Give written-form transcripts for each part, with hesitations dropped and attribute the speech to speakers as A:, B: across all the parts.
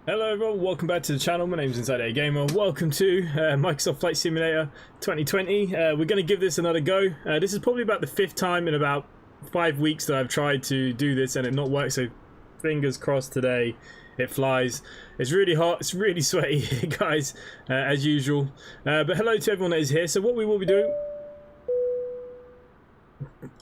A: Hello everyone, welcome back to the channel. My name is InsideAgameR. Welcome to Microsoft Flight Simulator 2020. We're going to give this another go. This is probably about the 5th time in about 5 weeks that I've tried to do this and it not worked, so fingers crossed today it flies. It's really hot, it's really sweaty guys, as usual. But hello to everyone that is here. So what we will be doing...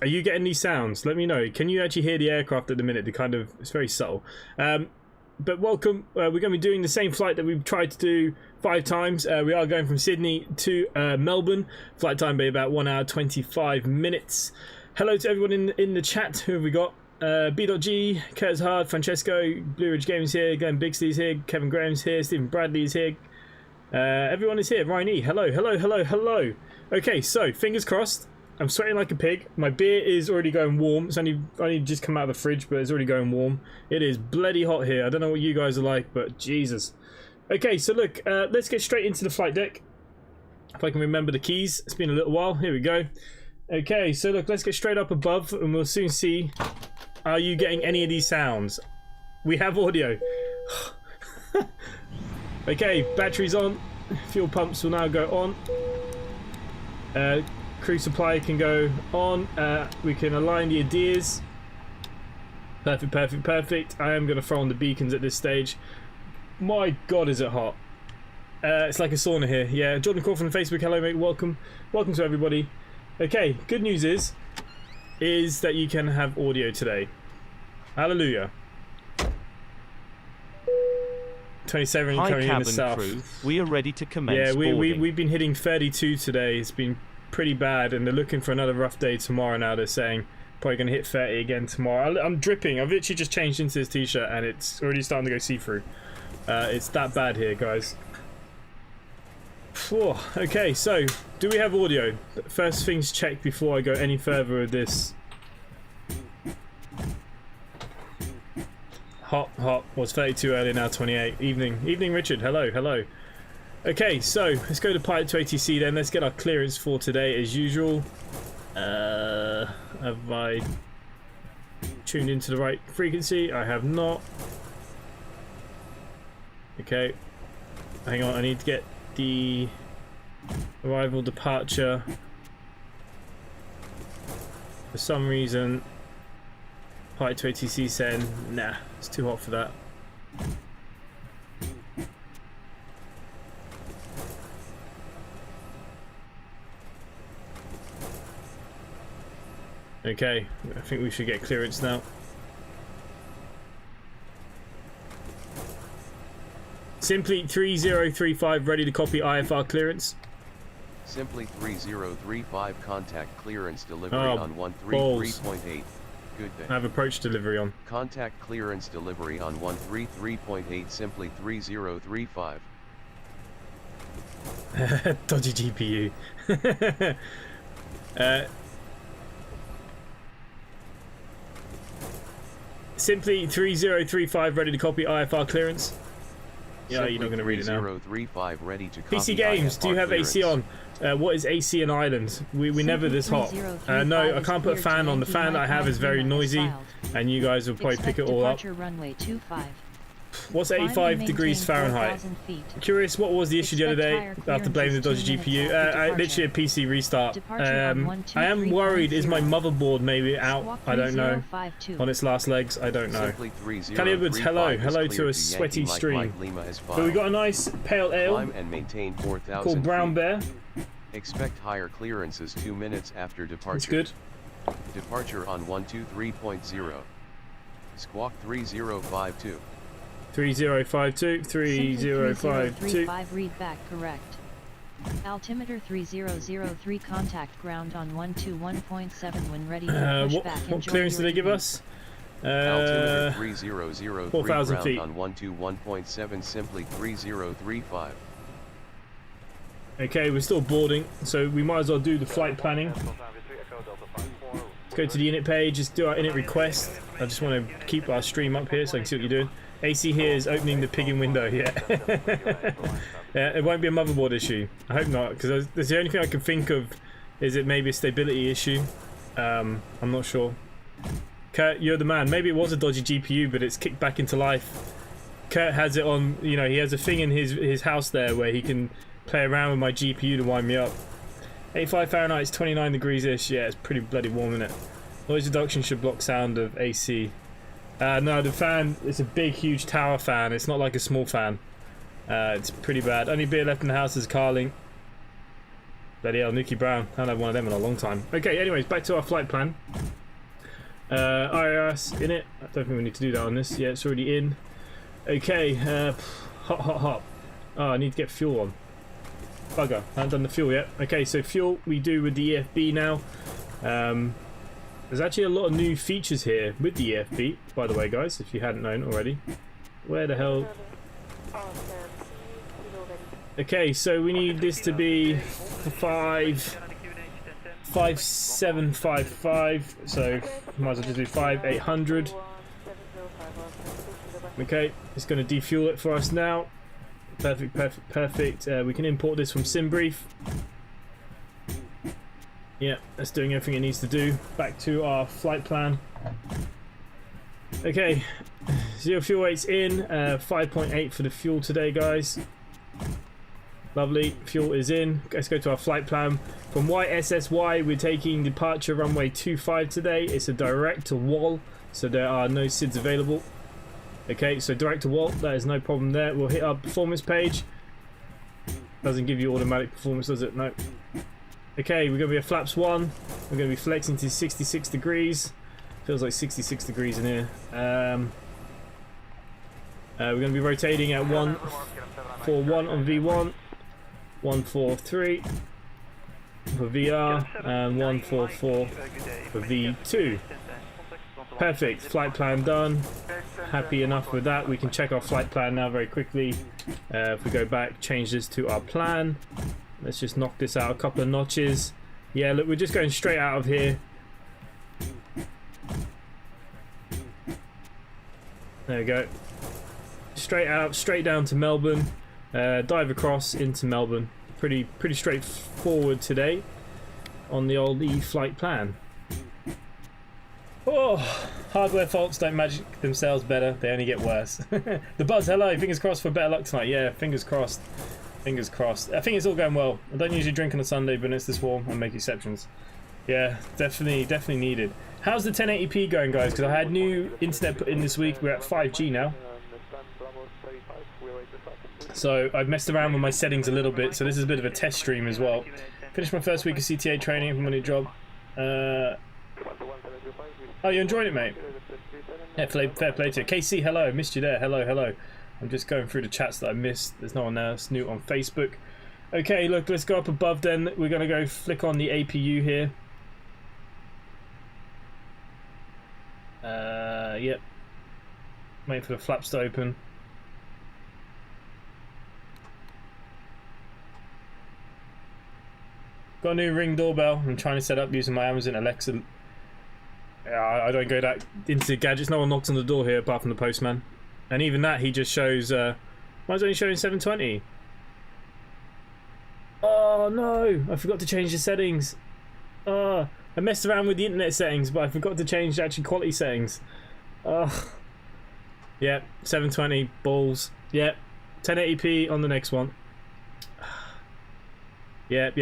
A: Are you getting these sounds? Let me know. Can you actually hear the aircraft at the minute? It's very subtle. But welcome. We're going to be doing the same flight that we've tried to do 5 times. We are going from Sydney to Melbourne. Flight time be about 1 hour 25 minutes. Hello to everyone in the chat. Who have we got? B.G, Curtis Hard, Francesco, Blue Ridge Gamers here, Glenn Bixley's here, Kevin Graham's here, Stephen Bradley's here. Everyone is here. Ryan E. Hello, hello, hello, hello. Okay, so fingers crossed. I'm sweating like a pig. My beer is already going warm. It's only just come out of the fridge, but it's already going warm. It is bloody hot here. I don't know what you guys are like, but Jesus. Okay, so look, let's get straight into the flight deck. If I can remember the keys. It's been a little while. Here we go. Okay, so look, let's get straight up above, and we'll soon see. Are you getting any of these sounds? We have audio. Okay, batteries on. Fuel pumps will now go on. Crew supply can go on. We can align the ADIRs. Perfect, perfect, perfect. I am going to throw on the beacons at this stage. My God, is it hot. It's like a sauna here. Yeah, Jordan Crawford on Facebook. Hello, mate. Welcome. Welcome to everybody. Okay, good news is that you can have audio today. Hallelujah. 27 currently in the south.
B: Crew, we are ready to commence.
A: Yeah, we've been hitting 32 today. It's been pretty bad, and they're looking for another rough day tomorrow. Now they're saying probably going to hit 30 again tomorrow. I'm dripping. I've literally just changed into this t-shirt, and it's already starting to go see-through. It's that bad here, guys. Whew. Okay, so do we have audio? First things checked before I go any further with this. Hot. Was 32 earlier, now 28. Evening, Richard. Hello, hello. Okay, so let's go to Pilot to ATC then. Let's get our clearance for today as usual. Have I tuned into the right frequency? I have not. Okay. Hang on, I need to get the arrival departure. For some reason, Pilot to ATC saying, nah, it's too hot for that. Okay, I think we should get clearance now. Simply 3035 ready to copy IFR clearance.
C: Simply 3035 contact clearance delivery on 133.8. Good day.
A: I have approach delivery on.
C: Contact clearance delivery on 133.8 simply 3035.
A: Dodgy GPU. Simply 3035 ready to copy IFR clearance. Yeah,
C: Simply
A: you're not going to read it now.
C: 3035 ready to copy
A: PC Games,
C: IFR
A: do you have
C: clearance.
A: AC on? What is AC in Ireland? We never this hot. No, I can't put a fan on. The fan that I have is very noisy, and you guys will probably pick it all up. What's 85 degrees Fahrenheit? Curious, what was the issue the other day after blaming the dodgy GPU? Literally a PC restart. I am worried, is my motherboard maybe out? I don't know. On its last legs, I don't know. Kelly Edwards, hello to a sweaty stream. But we got a nice pale ale called Brown Bear.
C: Expect higher clearances 2 minutes after departure.
A: It's good.
C: Departure on 123.0. Squawk 3052.
A: 3052, 3052.
D: Read back correct. Altimeter 3003 contact ground on 121.7 when ready for pushback.
A: What clearance did they give us?
C: Altimeter 3003
A: 4,000
C: ground
A: feet.
C: on 121.7 simply 3035.
A: Okay, we're still boarding, so we might as well do the flight planning. Let's go to the init page, just do our init request. I just want to keep our stream up here so I can see what you're doing. AC here is opening the pigging window, yeah. Yeah, it won't be a motherboard issue. I hope not, because that's the only thing I can think of. Is it maybe a stability issue? I'm not sure. Kurt, you're the man. Maybe it was a dodgy GPU, but it's kicked back into life. Kurt has it on, you know, he has a thing in his house there where he can play around with my GPU to wind me up. 85 Fahrenheit is 29 degrees-ish. Yeah, it's pretty bloody warm, isn't it? Noise reduction should block sound of AC. No, the fan, it's a big, huge tower fan. It's not like a small fan. It's pretty bad. Only beer left in the house is Carling. Bloody hell, Nuki Brown. I haven't had one of them in a long time. Okay, anyways, back to our flight plan. IRS in it. I don't think we need to do that on this. Yeah, it's already in. Okay, hop. Oh, I need to get fuel on. Bugger, I haven't done the fuel yet. Okay, so fuel we do with the EFB now. There's actually a lot of new features here with the EFB, by the way, guys, if you hadn't known already. Where the hell? Okay, so we need this to be 5755, so might as well just do 5800. Okay, it's going to defuel it for us now. Perfect. We can import this from SimBrief. Yeah, that's doing everything it needs to do. Back to our flight plan. Okay, 0 fuel weight's in. 5.8 for the fuel today, guys. Lovely, fuel is in. Let's go to our flight plan. From YSSY, we're taking departure runway 25 today. It's a direct to wall, so there are no SIDs available. Okay, so direct to wall, that is no problem there. We'll hit our performance page. Doesn't give you automatic performance, does it? No. Okay, we're going to be at flaps 1. We're going to be flexing to 66 degrees. Feels like 66 degrees in here. We're going to be rotating at 141 on V1, 143 for VR, and 144 for V2. Perfect, flight plan done. Happy enough with that. We can check our flight plan now very quickly. If we go back, change this to our plan. Let's just knock this out a couple of notches. Yeah, look, we're just going straight out of here. There we go. Straight out, straight down to Melbourne. Dive across into Melbourne. Pretty straightforward today on the old E-flight plan. Oh, hardware faults don't magic themselves better, they only get worse. The Buzz, hello, fingers crossed for better luck tonight. Yeah, fingers crossed. Fingers crossed. I think it's all going well. I don't usually drink on a Sunday, but when it's this warm, I make exceptions. Yeah, definitely needed. How's the 1080p going, guys? Because I had new internet put in this week. We're at 5G now. So I've messed around with my settings a little bit, so this is a bit of a test stream as well. Finished my first week of CTA training from my new job. Oh, you're enjoying it, mate? Yeah, fair play to you. KC, hello. Missed you there. Hello. I'm just going through the chats that I missed. There's no one else new on Facebook. Okay, look, let's go up above then. We're going to go flick on the APU here. Yep. Wait for the flaps to open. Got a new Ring doorbell. I'm trying to set up using my Amazon Alexa. I don't go that into gadgets. No one knocks on the door here apart from the postman. And even that, he just shows... mine's only showing 720. Oh no! I forgot to change the settings. Oh, I messed around with the internet settings, but I forgot to change the actual quality settings. Oh. Yep, 720, balls. Yep, 1080p on the next one. Yep.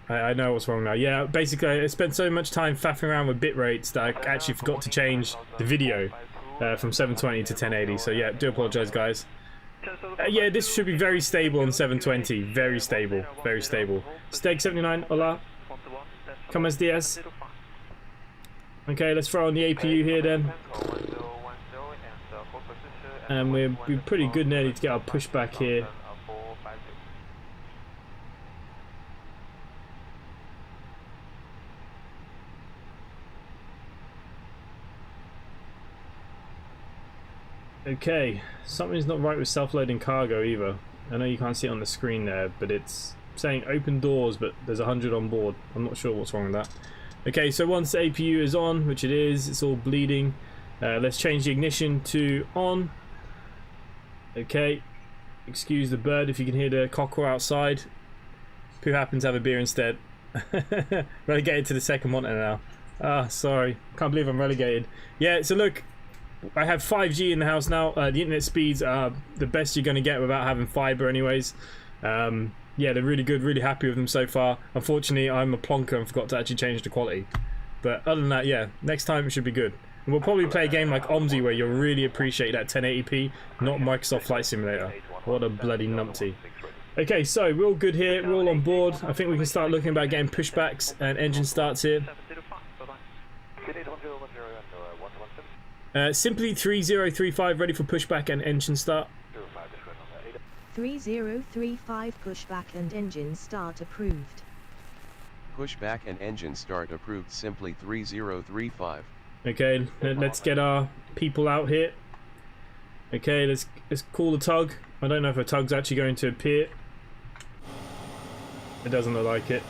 A: I know what's wrong now. Yeah, basically, I spent so much time faffing around with bit rates that I actually forgot to change the video from 720 to 1080. So yeah, do apologize, guys. Yeah, this should be very stable on 720. Very stable. Steg79, hola. Come as DS. Okay, let's throw on the APU here then. And we're pretty good nearly to get our pushback here. Okay, something's not right with self-loading cargo either. I know you can't see it on the screen there, but it's saying open doors, but there's 100 on board. I'm not sure what's wrong with that. Okay, so once the APU is on, which it is, it's all bleeding. Let's change the ignition to on. Okay, excuse the bird if you can hear the cockerel outside. Who happens to have a beer instead? Relegated to the second monitor now. Ah, sorry. Can't believe I'm relegated. Yeah, so look, I have 5G in the house now. The internet speeds are the best you're going to get without having fiber anyways. Yeah, they're really good, really happy with them so far. Unfortunately, I'm a plonker and forgot to actually change the quality. But other than that, yeah, next time it should be good. And we'll probably play a game like OMSI where you'll really appreciate that 1080p, not Microsoft Flight Simulator. What a bloody numpty. Okay, so we're all good here. We're all on board. I think we can start looking about getting pushbacks and engine starts here. Simply 3035 ready for pushback and engine start.
B: 3035 pushback and engine start approved.
C: Pushback and engine start approved. Simply 3035.
A: Okay, let's get our people out here. Okay, let's call the tug. I don't know if a tug's actually going to appear. It doesn't look like it.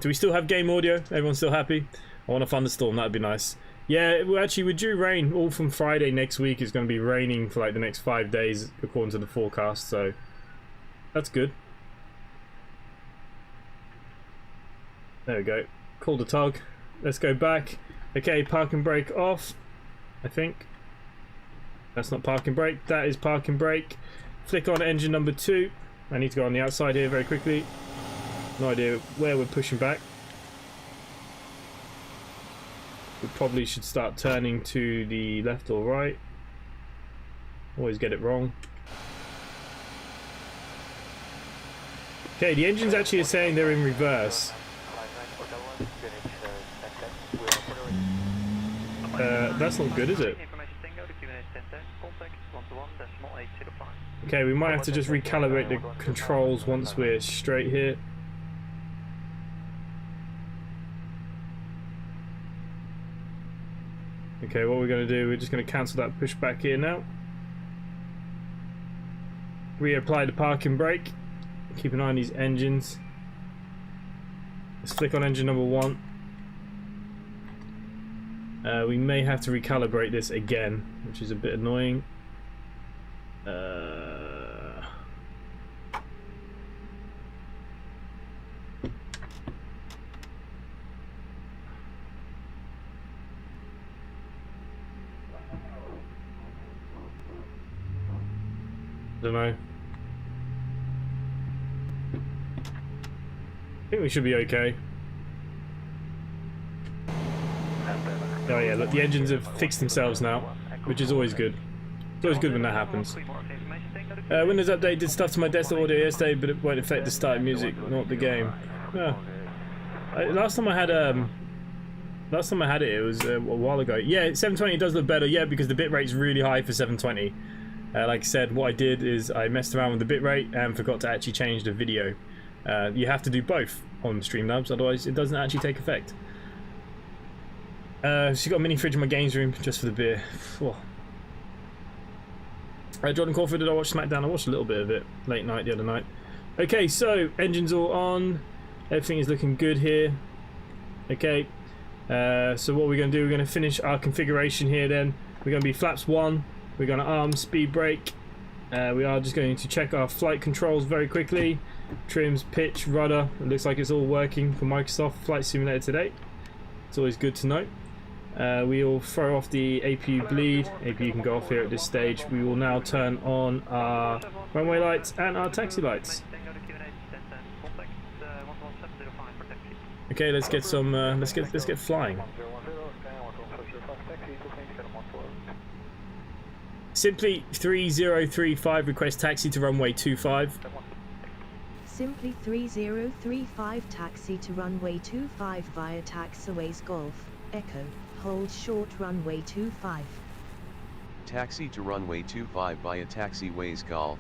A: Do we still have game audio? Everyone's still happy? I want a thunderstorm, that'd be nice. Yeah, actually we're due rain all from Friday next week. It's going to be raining for like the next 5 days according to the forecast, so that's good. There we go. Call the tug. Let's go back. Okay, park and brake off, I think. That's not park and brake, that is park and brake. Flick on engine number 2. I need to go on the outside here very quickly. No idea where we're pushing back. We probably should start turning to the left or right. Always get it wrong. Okay, the engines actually are saying they're in reverse. That's not good, is it? Okay, we might have to just recalibrate the controls once we're straight here. Okay, what we're going to do, we're just going to cancel that pushback here now. Reapply the parking brake. Keep an eye on these engines. Let's flick on engine number 1. We may have to recalibrate this again, which is a bit annoying. Don't know. I think we should be okay. Oh yeah, look, the engines have fixed themselves now, which is always good. It's always good when that happens. Windows Update did stuff to my desktop audio yesterday, but it won't affect the start of music, not the game. Oh. Last time I had it, it was a while ago. Yeah, 720 does look better, yeah, because the bitrate's really high for 720. Like I said, what I did is I messed around with the bitrate and forgot to actually change the video. You have to do both on Streamlabs, otherwise it doesn't actually take effect. She's got a mini fridge in my games room just for the beer. Jordan Crawford, did I watch SmackDown? I watched a little bit of it late night the other night. Okay, so engines all on. Everything is looking good here. Okay, so what we're going to do, we're going to finish our configuration here then. We're going to be flaps 1. We're going to arm speed brake. We are just going to check our flight controls very quickly. Trims, pitch, rudder. It looks like it's all working for Microsoft Flight Simulator today. It's always good to know. We will throw off the APU bleed. APU can go off here at this stage. We will now turn on our runway lights and our taxi lights. Okay, let's get some. Let's get flying. Simply 3035 request taxi to runway 25.
B: Simply 3035 taxi to runway 25 via taxiways Golf, Echo, hold short runway 25.
C: Taxi to runway 25 via taxiways Golf,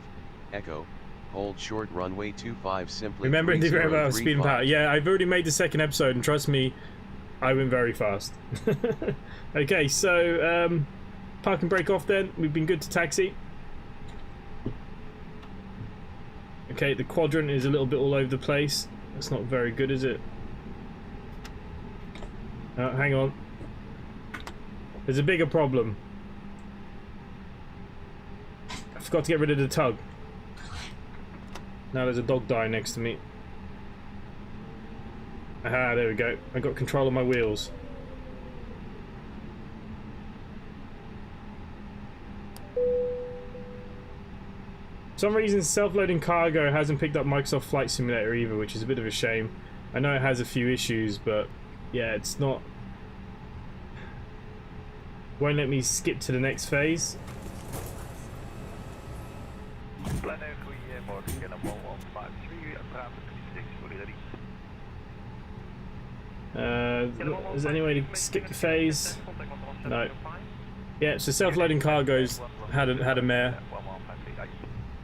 C: Echo, hold short runway 25. Simply
A: remember the about speed and power. Yeah, I've already made the second episode and trust me, I went very fast. Okay, so park and brake off then. We've been good to taxi. Okay, the quadrant is a little bit all over the place. That's not very good, is it? Hang on. There's a bigger problem. I forgot to get rid of the tug. Now there's a dog dying next to me. Aha, there we go. I got control of my wheels. For some reason, self-loading cargo hasn't picked up Microsoft Flight Simulator either, which is a bit of a shame. I know it has a few issues, but yeah, it's not... Won't let me skip to the next phase. Is there any way to skip the phase? No. Yeah, so self-loading cargo's had a mare.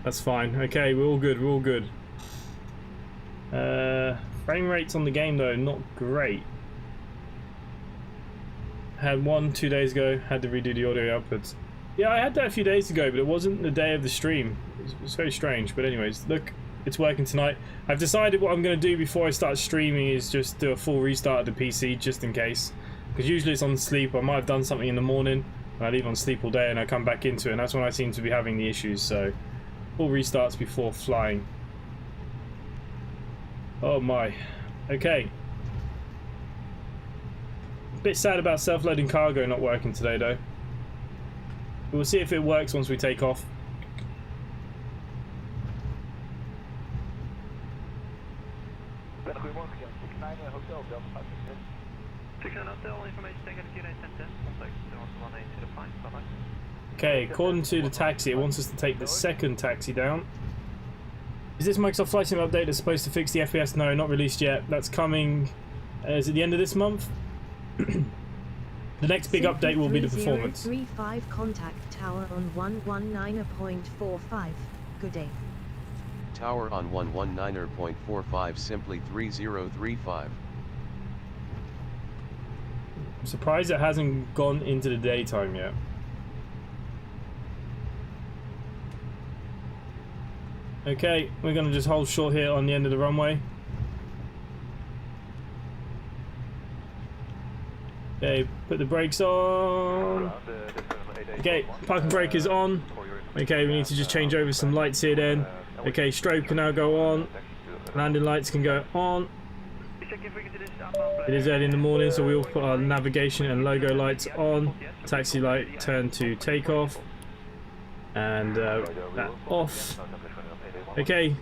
A: That's fine. Okay, we're all good. We're all good. Frame rates on the game though, not great. Had one 2 days ago. Had to redo the audio outputs. Yeah, I had that a few days ago, but it wasn't the day of the stream. It's very strange. But anyways, look, it's working tonight. I've decided what I'm going to do before I start streaming is just do a full restart of the PC, just in case. Because usually it's on sleep. I might have done something in the morning, and I leave on sleep all day, and I come back into it, and that's when I seem to be having the issues. So, full restarts before flying. Oh my. Okay. Bit sad about self-loading cargo not working today, though. We'll see if it works once we take off. Okay, according to the taxi, it wants us to take the second taxi down. Is this Microsoft Flight Sim update that's supposed to fix the FPS? No, not released yet. That's coming. Is it the end of this month? The next big update will be the performance.
B: 35 contact tower on 119.45. Good day.
C: Tower on 119.45, simply 3035.
A: I'm surprised it hasn't gone into the daytime yet. Okay, we're going to just hold short here on the end of the runway. Okay, put the brakes on. Okay, parking brake is on. Okay, we need to just change over some lights here then. Okay, strobe can now go on. Landing lights can go on. It is early in the morning, so we will put our navigation and logo lights on. Taxi light turn to takeoff. And that off. Okay,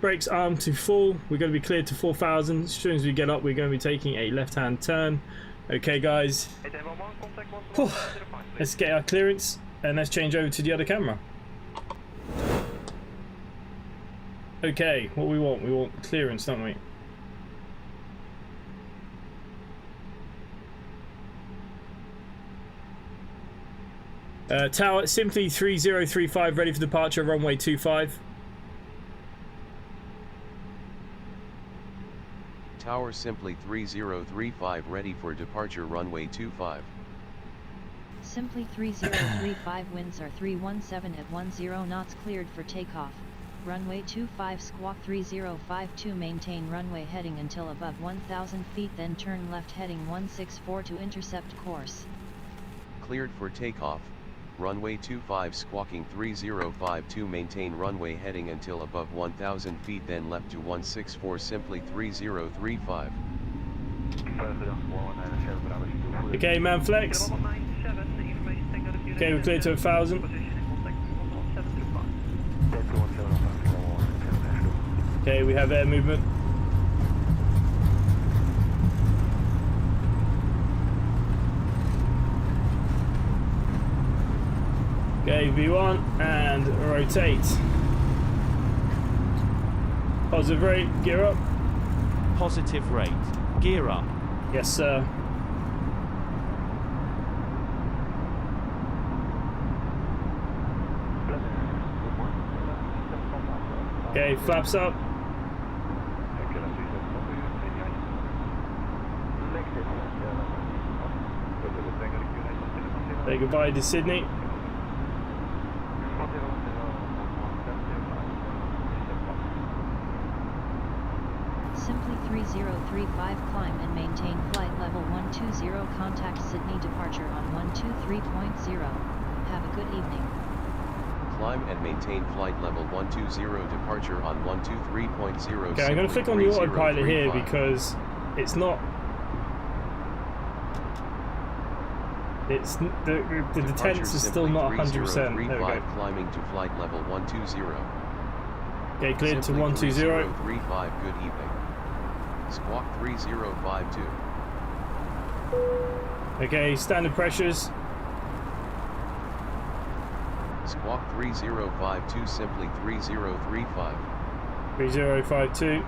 A: brakes arm to full. We're going to be cleared to 4,000. As soon as we get up, we're going to be taking a left-hand turn. Okay, guys. Whew. Let's get our clearance and let's change over to the other camera. Okay, what we want? We want clearance, don't we? Tower simply 3035, ready for departure, runway 25.
C: Tower simply 3035, ready for departure, runway 25.
D: Simply 3035, winds are 317 at 10 knots, cleared for takeoff. Runway 25, squawk 3052, maintain runway heading until above 1000 feet, then turn left heading 164 to intercept course.
C: Cleared for takeoff. Runway 25, squawking 3052, maintain runway heading until above 1000 feet, then left to 164, simply 3035.
A: Okay, man flex. Okay, we're cleared to 1000. Okay, we have air movement. Okay, V1 and rotate. Positive rate, gear up.
E: Positive rate, gear up.
A: Yes, sir. Okay, flaps up. Say goodbye to Sydney.
D: Simply 3035, climb and maintain flight level 120, contact Sydney, departure on 123.0. Have a good evening.
C: Climb and maintain flight level 120, departure on 123.0.
A: Okay, I'm going to click on the autopilot here because it's not. It's the detents is still not 100%. There we go.
C: Climbing to flight level 120.
A: Okay, cleared to 120.
C: 3035, good evening. Squawk 3052.
A: Okay, standard pressures.
C: Squawk 3052 simply 3035.
A: 3052.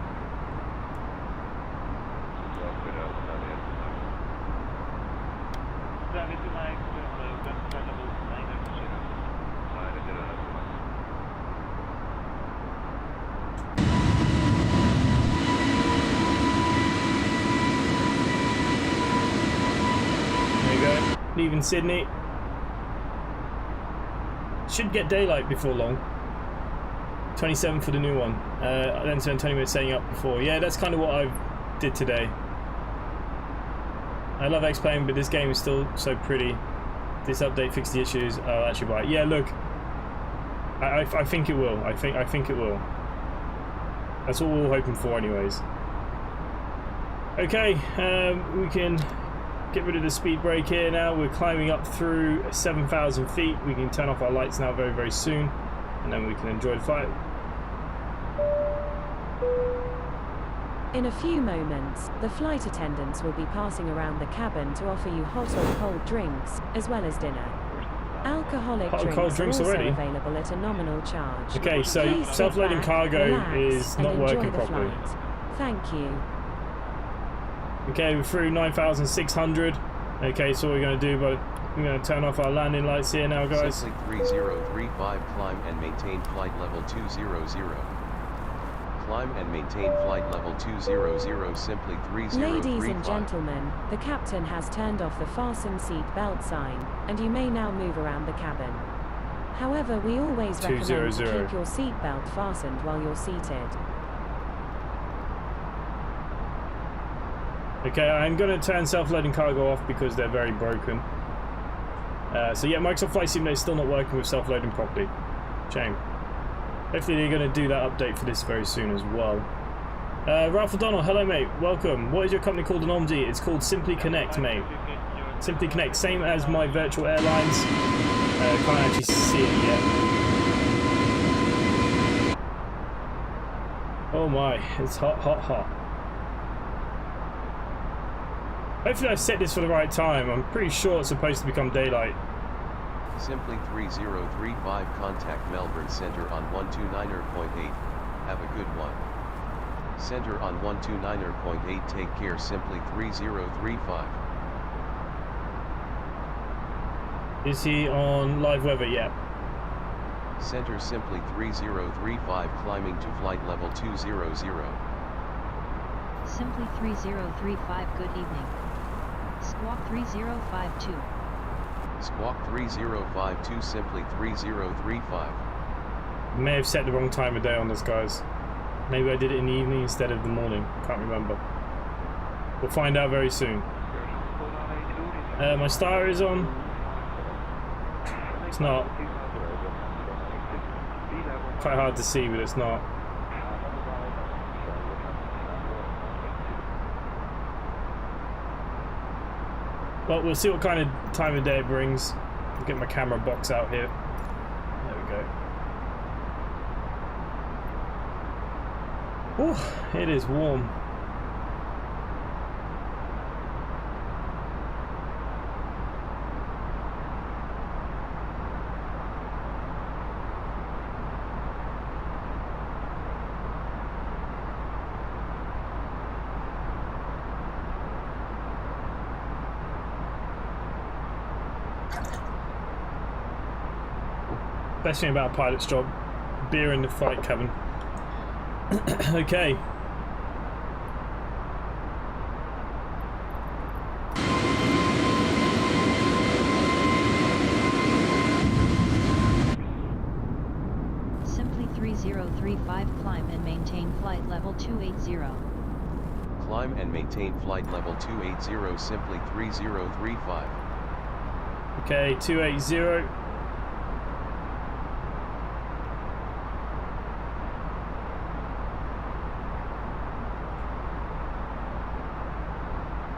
A: There you go. Leaving Sydney. Should get daylight before long. 27 for the new one. Then spend 20 minutes setting up before. Yeah, that's kind of what I did today. I love X-Plane, but this game is still so pretty. This update fixed the issues. I'll actually buy it. Yeah, look. I think it will. I think it will. That's what we're all hoping for anyways. Okay, we can get rid of the speed brake here now. We're climbing up through 7,000 feet. We can turn off our lights now very, very soon. And then we can enjoy the flight.
F: In a few moments, the flight attendants will be passing around the cabin to offer you hot or cold drinks, as well as dinner. Alcoholic drinks are also
A: already
F: available at a nominal charge.
A: Okay, so
F: Please sit
A: self-loading
F: back,
A: cargo
F: relax,
A: is
F: and
A: not
F: enjoy
A: working
F: the
A: properly.
F: flight. Thank you.
A: Okay, we're through 9,600. Okay, so what we're going to do, but we're going to turn off our landing lights here now, guys.
C: Simply 3035 climb and maintain flight level 200. Climb and maintain flight level 200 simply 3035.
F: Ladies and gentlemen, the captain has turned off the fasten seat belt sign, and you may now move around the cabin. However, we always recommend to keep your seat belt fastened while you're seated.
A: Okay, I'm going to turn self-loading cargo off because they're very broken. So yeah, Microsoft Flight Simulator is still not working with self-loading properly. Shame. Hopefully they're going to do that update for this very soon as well. Ralph O'Donnell, hello mate, welcome. What is your company called in OMD? It's called Simply Connect, mate. Simply Connect, same as my virtual airlines. Can't actually see it yet. Oh my, it's hot, hot, hot. Hopefully I've set this for the right time. I'm pretty sure it's supposed to become daylight.
C: Simply 3035 contact Melbourne Centre on 129.8. Have a good one. Centre on 129.8 take care simply 3035.
A: Is he on live weather yet?
C: Centre simply 3035 climbing to flight level 200.
D: Simply 3035 good evening. Squawk 3052.
C: Squawk 3052 simply 3035.
A: May have set the wrong time of day on this, guys. Maybe I did it in the evening instead of the morning. Can't remember. We'll find out very soon. My star is on. It's not. Quite hard to see, but it's not. Well, we'll see what kind of time of day it brings. I'll get my camera box out here. There we go. Oh, it is warm. Best thing about a pilot's job, beer in the flight cabin. Okay.
D: Simply 3035 climb and maintain flight level 280.
C: Climb and maintain flight level 280 simply 3035.
A: Okay, 280.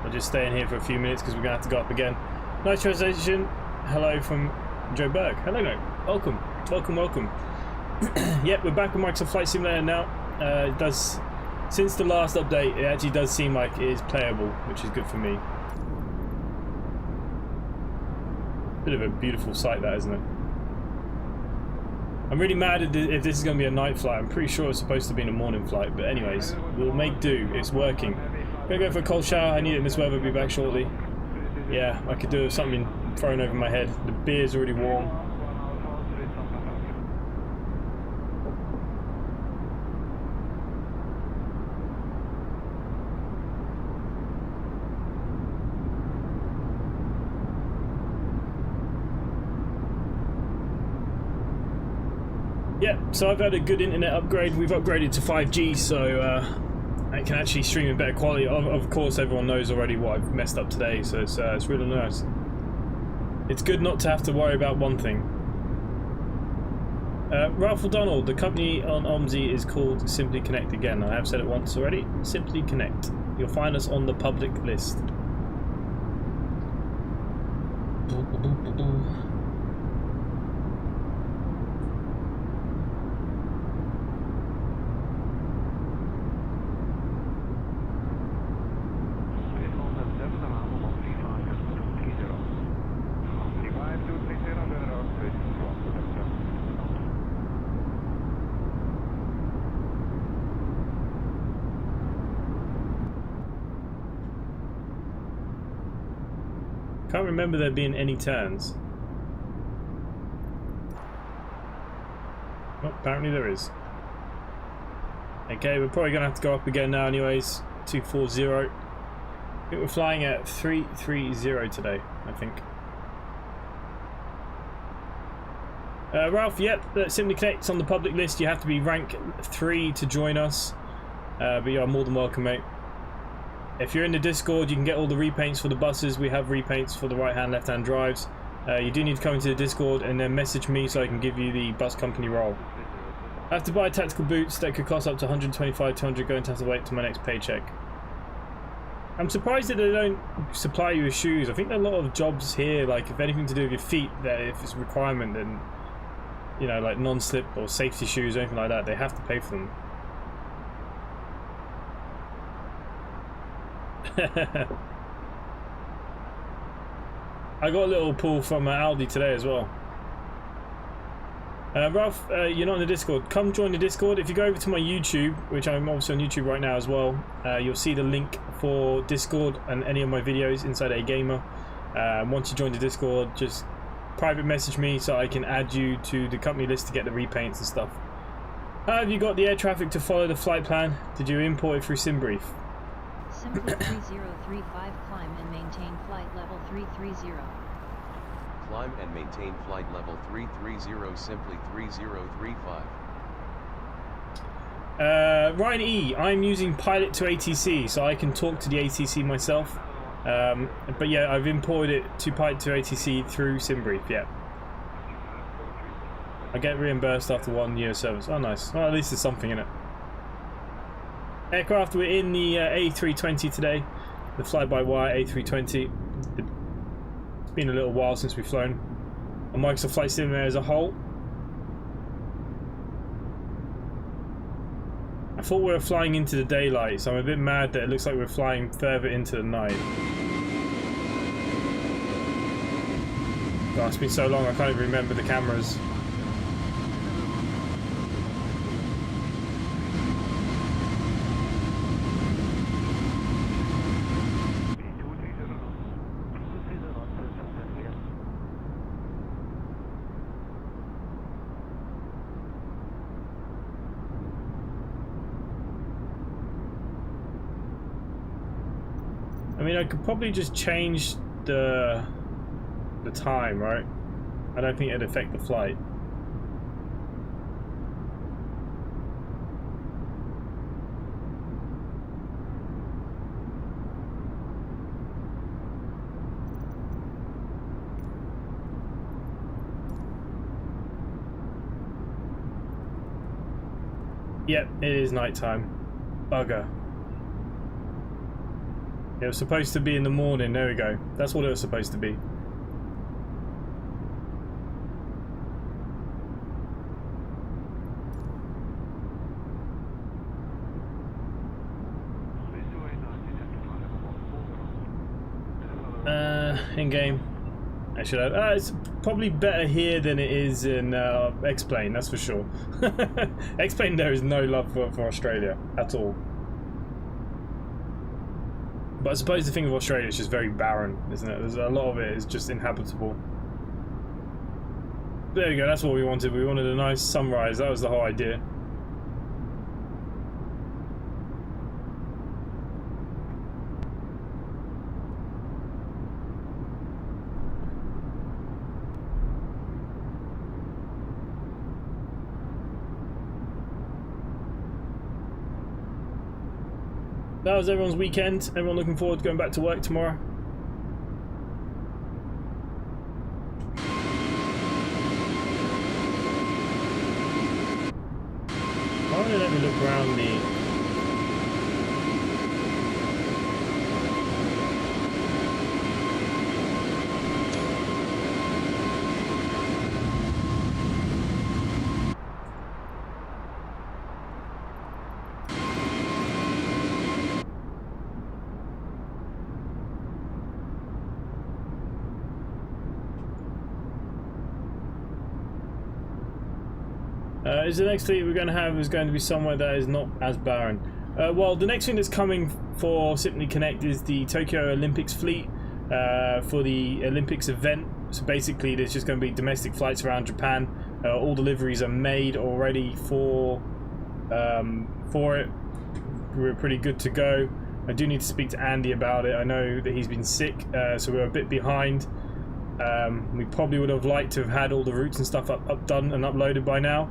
A: I'll just stay in here for a few minutes because we're going to have to go up again. Nice translation. Hello from Joe Berg. Hello, mate. Welcome. Welcome, welcome. Yep, we're back with Microsoft Flight Simulator now. It does, since the last update, it actually does seem like it is playable, which is good for me. Bit of a beautiful sight, that, isn't it? I'm really mad if this is going to be a night flight. I'm pretty sure it's supposed to be a morning flight, but anyways, we'll make do. It's working. Gonna go for a cold shower. I need it in this weather. Be back shortly. Yeah, I could do with something thrown over my head. The beer's already warm. Yeah, so I've had a good internet upgrade. We've upgraded to 5G, so I can actually stream in better quality. Of course, everyone knows already what I've messed up today, so it's really nice. It's good not to have to worry about one thing. Ralph O'Donnell, the company on OMSI is called Simply Connect again. I have said it once already. Simply Connect. You'll find us on the public list. Can't remember there being any turns. Well, apparently there is. Okay, we're probably going to have to go up again now anyways. 240. I think we're flying at 330 today, I think. Ralph, yep, Simply Connect's on the public list. You have to be rank 3 to join us. But you are more than welcome, mate. If you're in the Discord, you can get all the repaints for the buses. We have repaints for the right-hand, left-hand drives. You do need to come into the Discord and then message me so I can give you the bus company role. I have to buy tactical boots that could cost up to 125, 200, going to have to wait till my next paycheck. I'm surprised that they don't supply you with shoes. I think there are a lot of jobs here, like if anything to do with your feet, that if it's a requirement, then, you know, like non-slip or safety shoes or anything like that, they have to pay for them. I got a little pull from Aldi today as well. Ralph, you're not in the Discord. Come join the Discord. If you go over to my YouTube, which I'm obviously on YouTube right now as well, you'll see the link for Discord and any of my videos InsideAgameR. Once you join the Discord, just private message me so I can add you to the company list to get the repaints and stuff. How have you got the air traffic to follow the flight plan? Did you import it through SimBrief?
D: Simply 3035, climb and maintain flight level 330.
C: Climb and maintain flight level 330, simply 3035.
A: Ryan E, I'm using Pilot to ATC, so I can talk to the ATC myself. But yeah, I've imported it to Pilot to ATC through SimBrief, yeah. I get reimbursed after 1 year service. Oh nice, well at least there's something in it. Aircraft, we're in the A320 today, the fly-by-wire A320. It's been a little while since we've flown. On Microsoft Flight Simulator as a whole. I thought we were flying into the daylight, so I'm a bit mad that it looks like we're flying further into the night. God, it's been so long I can't even remember the cameras. I mean, I could probably just change the time, right? I don't think it'd affect the flight. Yep, it is nighttime. Bugger. It was supposed to be in the morning, there we go. That's what it was supposed to be. In game. Actually, it's probably better here than it is in X-Plane, that's for sure. X-Plane, there is no love for Australia at all. But I suppose the thing with Australia is just very barren, isn't it? There's a lot of it is just inhabitable. There we go, that's what we wanted. We wanted a nice sunrise, that was the whole idea. That was everyone's weekend. Everyone looking forward to going back to work tomorrow. Why don't they let me look around the... Is the next fleet we're going to have is going to be somewhere that is not as barren. Well, the next thing that's coming for Simply Connect is the Tokyo Olympics fleet for the Olympics event. So basically there's just going to be domestic flights around Japan. All deliveries are made already for it. We're pretty good to go. I do need to speak to Andy about it. I know that he's been sick, so we're a bit behind. We probably would have liked to have had all the routes and stuff done and uploaded by now,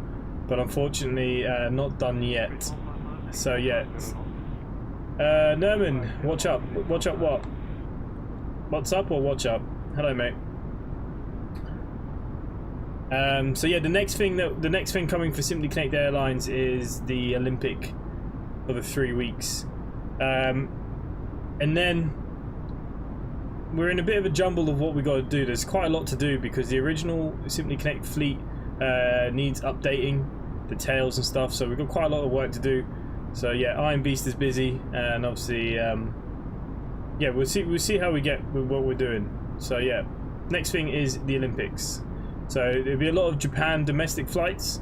A: but unfortunately not done yet. So yeah. Nerman, watch up. Watch up what? What's up or watch up? Hello, mate. So yeah, the next thing coming for Simply Connect Airlines is the Olympic for the 3 weeks, and then we're in a bit of a jumble of what we got to do. There's quite a lot to do because the original Simply Connect fleet needs updating, the tails and stuff, so we've got quite a lot of work to do. So yeah, Iron Beast is busy, and obviously yeah, we'll see how we get with what we're doing. So yeah, next thing is the Olympics. So there'll be a lot of Japan domestic flights,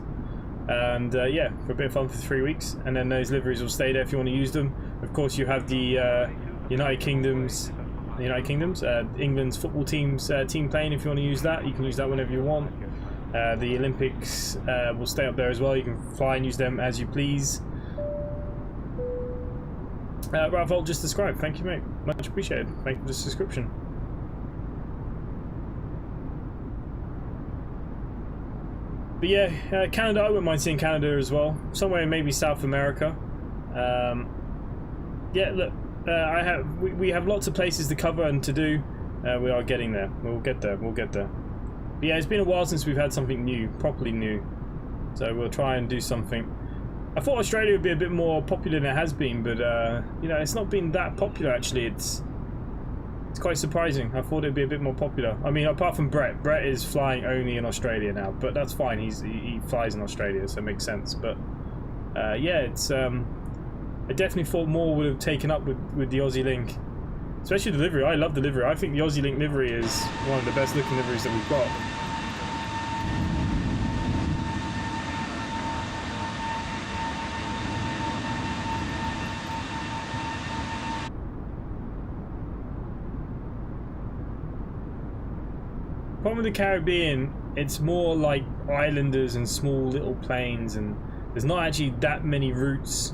A: and yeah, for a bit of fun for 3 weeks, and then those liveries will stay there if you want to use them. Of course, you have the United Kingdom's, England's football team's team plane. If you want to use that, you can use that whenever you want. The Olympics will stay up there as well. You can fly and use them as you please. Ralph Holt just described. Thank you, mate. Much appreciated. Thank you for this description. But yeah, Canada, I wouldn't mind seeing Canada as well. Somewhere in maybe South America. Yeah, look, we have lots of places to cover and to do. We are getting there. We'll get there. We'll get there. But yeah, it's been a while since we've had something new, properly new. So we'll try and do something. I thought Australia would be a bit more popular than it has been, but you know, it's not been that popular actually. It's quite surprising. I thought it'd be a bit more popular. I mean, apart from Brett. Brett is flying only in Australia now, but that's fine. He flies in Australia, so it makes sense. But yeah, it's I definitely thought more would have taken up with the Aussie Link, especially the livery. I love the livery. I think the Aussie Link livery is one of the best looking liveries that we've got. Problem with the Caribbean, it's more like islanders and small little planes, and there's not actually that many routes.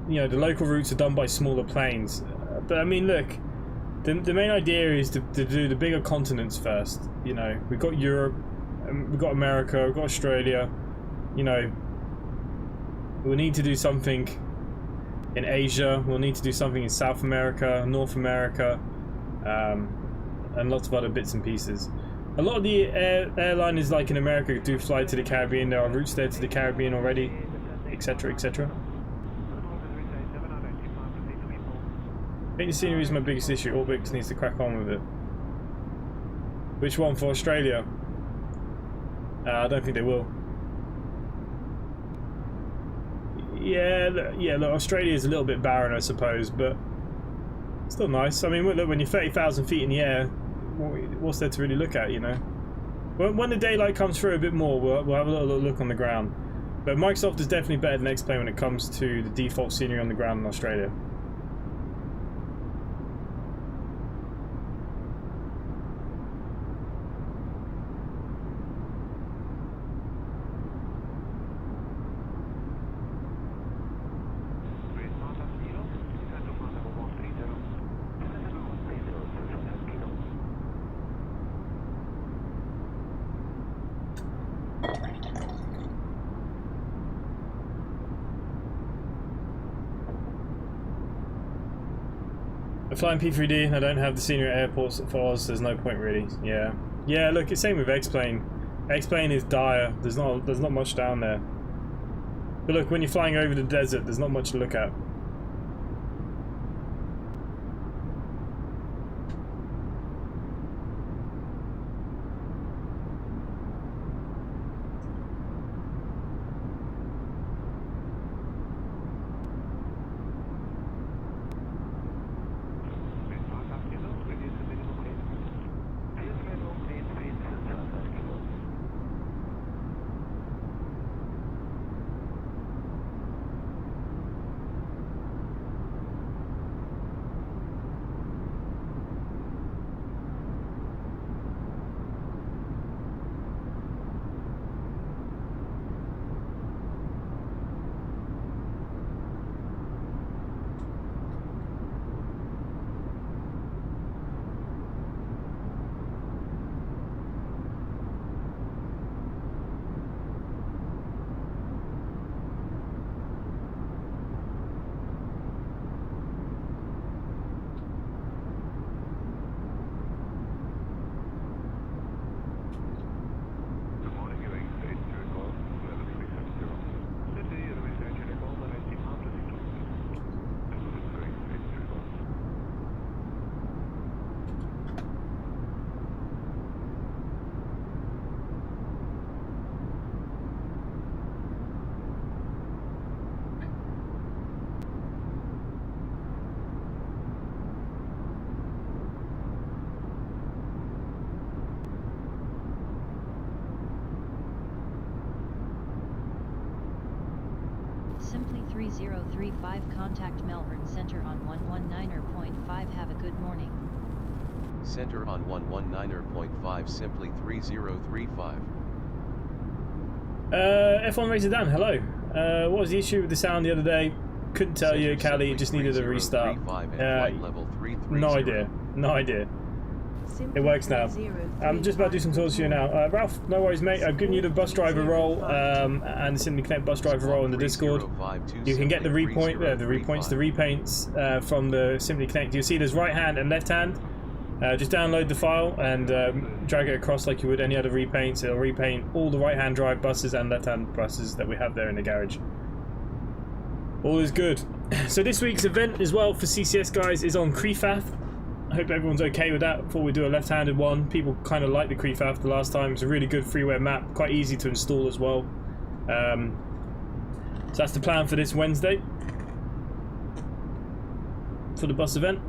A: You know, the local routes are done by smaller planes. But I mean, look, the main idea is to do the bigger continents first. You know, we've got Europe, we've got America, we've got Australia. You know, we'll need to do something in Asia, we'll need to do something in South America, North America, and lots of other bits and pieces. A lot of the airliners, like in America, do fly to the Caribbean. There are routes there to the Caribbean already, etc., etc. I think the scenery is my biggest issue. Orbix needs to crack on with it. Which one for Australia? I don't think they will. Yeah, look, Australia is a little bit barren, I suppose, but still nice. I mean, look, when you're 30,000 feet in the air, what's there to really look at, you know? When the daylight comes through a bit more, we'll have a little look on the ground. But Microsoft is definitely better than X-Plane when it comes to the default scenery on the ground in Australia. Flying P3D, I don't have the scenery at airports for Oz, there's no point really. Yeah. Yeah, look, it's same with X-Plane. X-Plane is dire, there's not much down there. But look, when you're flying over the desert, there's not much to look at.
D: Simply 3035 contact Melbourne Centre on 119.5. Have a good morning.
C: Center on 119.5 simply 3035.
A: F1 Racer Dan, hello. What was the issue with the sound the other day? Couldn't tell you, Callie, it just needed a restart. No idea. No idea. It works now. I'm just about to do some tours for you now. Ralph, no worries, mate. I've given you the bus driver role and the Simply Connect bus driver role in the Discord. You can get the repaints from the Simply Connect. You'll see there's right hand and left hand. Just download the file and drag it across like you would any other repaints. It'll repaint all the right hand drive buses and left hand buses that we have there in the garage. All is good. So this week's event as well for CCS guys is on Creefath. I hope everyone's okay with that before we do a left-handed one. People kind of like the Creefath the last time. It's a really good freeware map, quite easy to install as well. So that's the plan for this Wednesday for the bus event.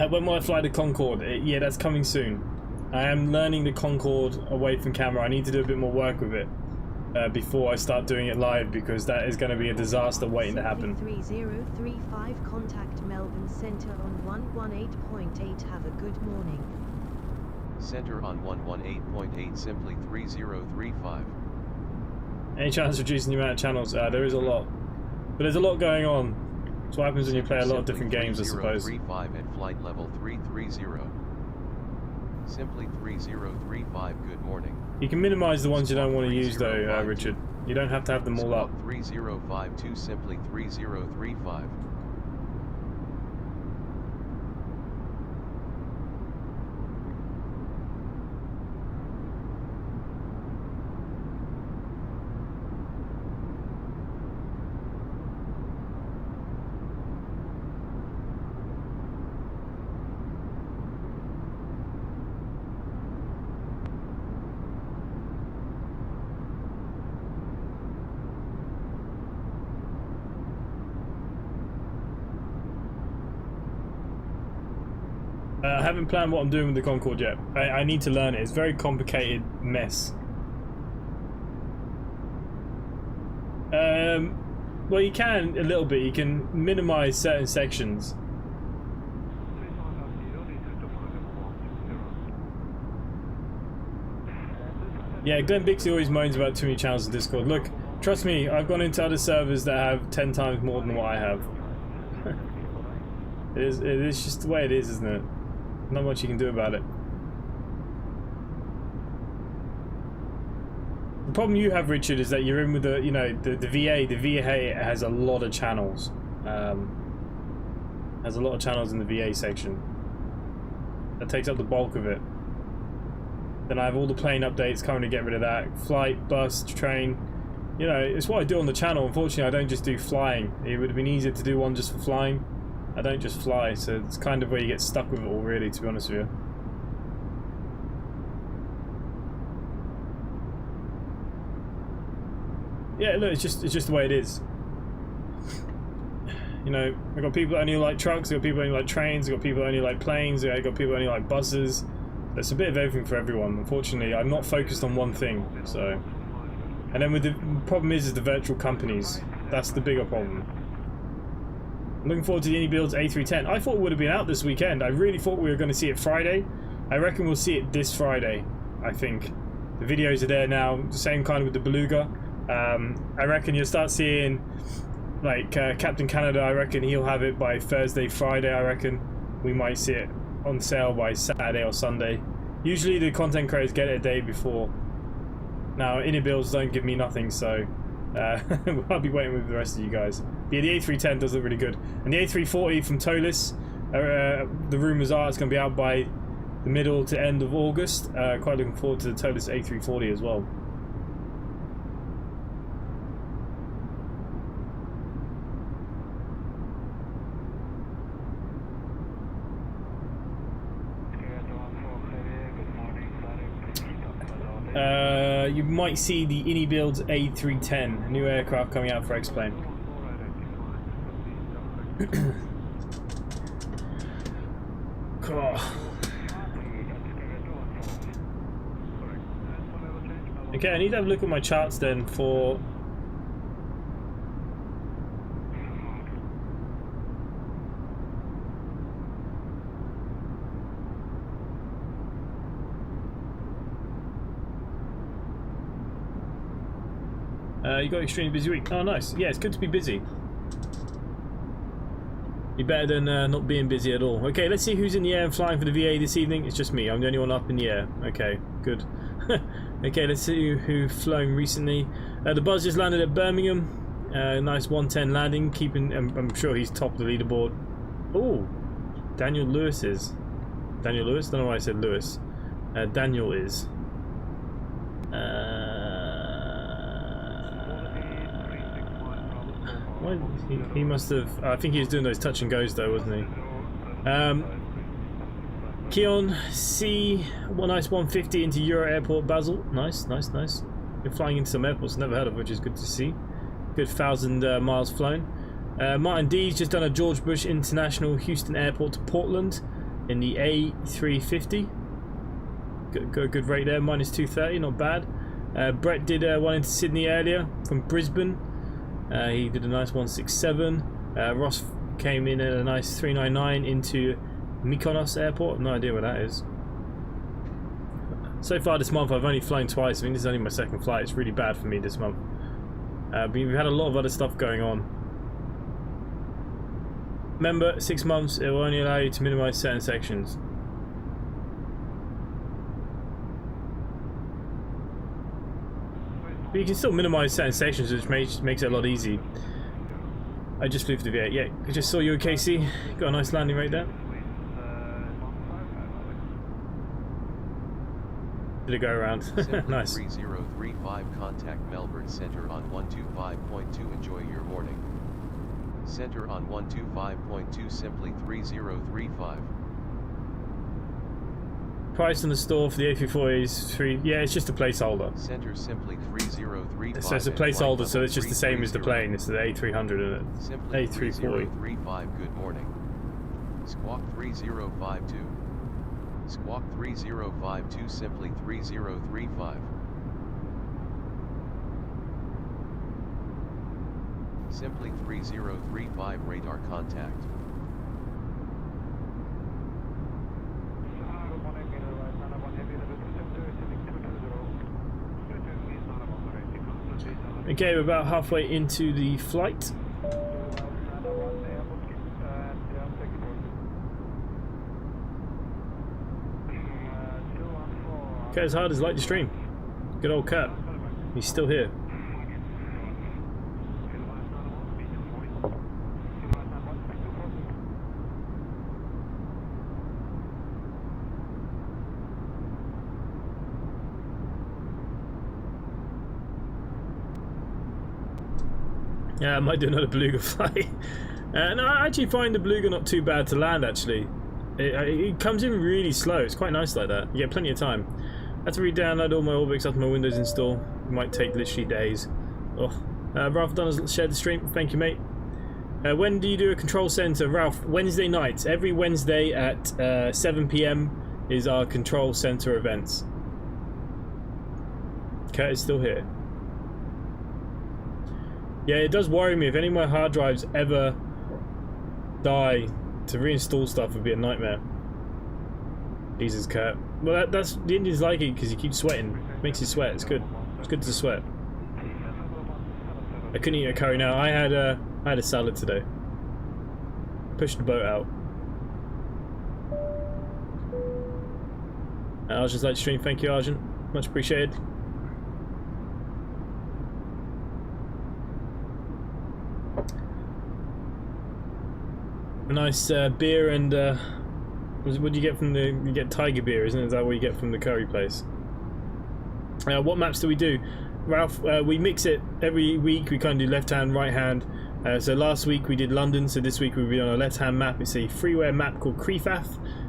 A: When will I fly the Concorde? Yeah, that's coming soon. I am learning the Concorde away from camera. I need to do a bit more work with it. before I start doing it live, because that is going to be a disaster waiting to happen.
B: 3035 contact Melbourne Centre on 118.8. Have a good morning.
C: Center on 118.8 simply 3035.
A: Any chance of reducing the amount of channels? There is a lot. But there's a lot going on. That's what happens when you play a lot of different games, I suppose.
C: 3035 at flight level 330. Simply 3035, good morning.
A: You can minimize the ones you don't want to use though, Richard. You don't have to have them all up.
C: 3052 simply 3035.
A: I haven't planned what I'm doing with the Concorde yet. I need to learn it. It's a very complicated mess. Well, you can a little bit. You can minimize certain sections. Yeah, Glenn Bixby always moans about too many channels in Discord. Look, trust me, I've gone into other servers that have 10 times more than what I have. It is just the way it is, isn't it? Not much you can do about it. The problem you have, Richard, is that you're in with the, you know, the VA. The VA has a lot of channels. Has a lot of channels in the VA section. That takes up the bulk of it. Then I have all the plane updates coming to get rid of that. Flight, bus, train. You know, it's what I do on the channel. Unfortunately, I don't just do flying. It would have been easier to do one just for flying. I don't just fly, so it's kind of where you get stuck with it all, really, to be honest with you. Yeah, look, it's just the way it is. You know, I've got people that only like trucks, I've got people that only like trains, I've got people that only like planes, I've got people that only like buses. There's a bit of everything for everyone. Unfortunately, I'm not focused on one thing, so... And then with the problem is the virtual companies. That's the bigger problem. I'm looking forward to the IndyBuilds A310. I thought it would have been out this weekend. I really thought we were going to see it Friday. I reckon we'll see it this Friday, I think. The videos are there now, the same kind with the Beluga. I reckon you'll start seeing, like, Captain Canada, I reckon he'll have it by Thursday, Friday, I reckon. We might see it on sale by Saturday or Sunday. Usually the content creators get it a day before. Now, IndyBuilds don't give me nothing, so I'll be waiting with the rest of you guys. Yeah, the A310 does look really good. And the A340 from Tolis, the rumours are it's going to be out by the middle to end of August. Quite looking forward to the Tolis A340 as well. You might see the IndyBuilds A310, a new aircraft coming out for X-Plane. Okay, I need to have a look at my charts then for... you got an extremely busy week. Oh, nice. Yeah, it's good to be busy. Be better than not being busy at all. Okay, let's see who's in the air and flying for the VA this evening. It's just me. I'm the only one up in the air. Okay, good. Okay, let's see who's flown recently. The Buzz just landed at Birmingham. Nice 110 landing. Keeping. I'm sure he's top of the leaderboard. Oh, Daniel Lewis is. Daniel Lewis? I don't know why I said Lewis. Daniel is. He must have... I think he was doing those touch and goes though, wasn't he? Keon C, one nice 150 into Euro Airport Basel. Nice, nice, nice. You're flying into some airports never heard of, which is good to see. Good 1,000 miles flown. Martin D's just done a George Bush International Houston Airport to Portland in the A350. Good rate there, minus 230, not bad. Brett did one into Sydney earlier from Brisbane. He did a nice 167. Ross came in at a nice 399 into Mykonos Airport. No idea where that is. So far this month I've only flown twice. I think this is only my second flight. It's really bad for me this month. But we've had a lot of other stuff going on. Remember, 6 months, it will only allow you to minimize certain sections. But you can still minimize certain sections, which makes it a lot easier. I just flew for the V8. Yeah, I just saw you at KC. Got a nice landing right there. Did it go around? Nice.
C: 3035 contact Melbourne Centre on 125.2. Enjoy your morning. Centre on 125.2, simply 3035.
A: Price in the store for the A34 is 3. Yeah, it's just a placeholder.
C: Centre simply 3035.
A: So it's a placeholder, so it's just the same as the plane. It's the A300 and it.
C: Simply
A: A340.
C: 3035. Good morning. Squawk 3052. Squawk 3052, simply 3035. Simply 3035, radar contact.
A: Okay, we're about halfway into the flight. Okay, as hard as like the stream. Good old Kurt. He's still here. Yeah, I might do another beluga flight. No, I actually find the beluga not too bad to land, actually. It comes in really slow. It's quite nice like that. You get plenty of time. I have to re-download all my Orbix after my Windows install. It might take literally days. Oh. Ralph Dunn has shared the stream. Thank you, mate. When do you do a control center? Ralph, Wednesday nights. Every Wednesday at 7 PM is our control center events. Kurt is still here. Yeah, it does worry me. If any of my hard drives ever die, to reinstall stuff would be a nightmare. Jesus, Kurt. Well, that's the Indians like it because you keep sweating. It makes you sweat. It's good. It's good to sweat. I couldn't eat a curry now. I had a salad today. Pushed the boat out. Arjun's like stream. Thank you, Arjun. Much appreciated. A nice beer and what do you get from the? You get Tiger beer, isn't it? Is that what you get from the curry place? What maps do we do, Ralph? We mix it every week. We kind of do left hand, right hand. So last week we did London. So this week we'll be on a left hand map. It's a freeware map called Creefaf.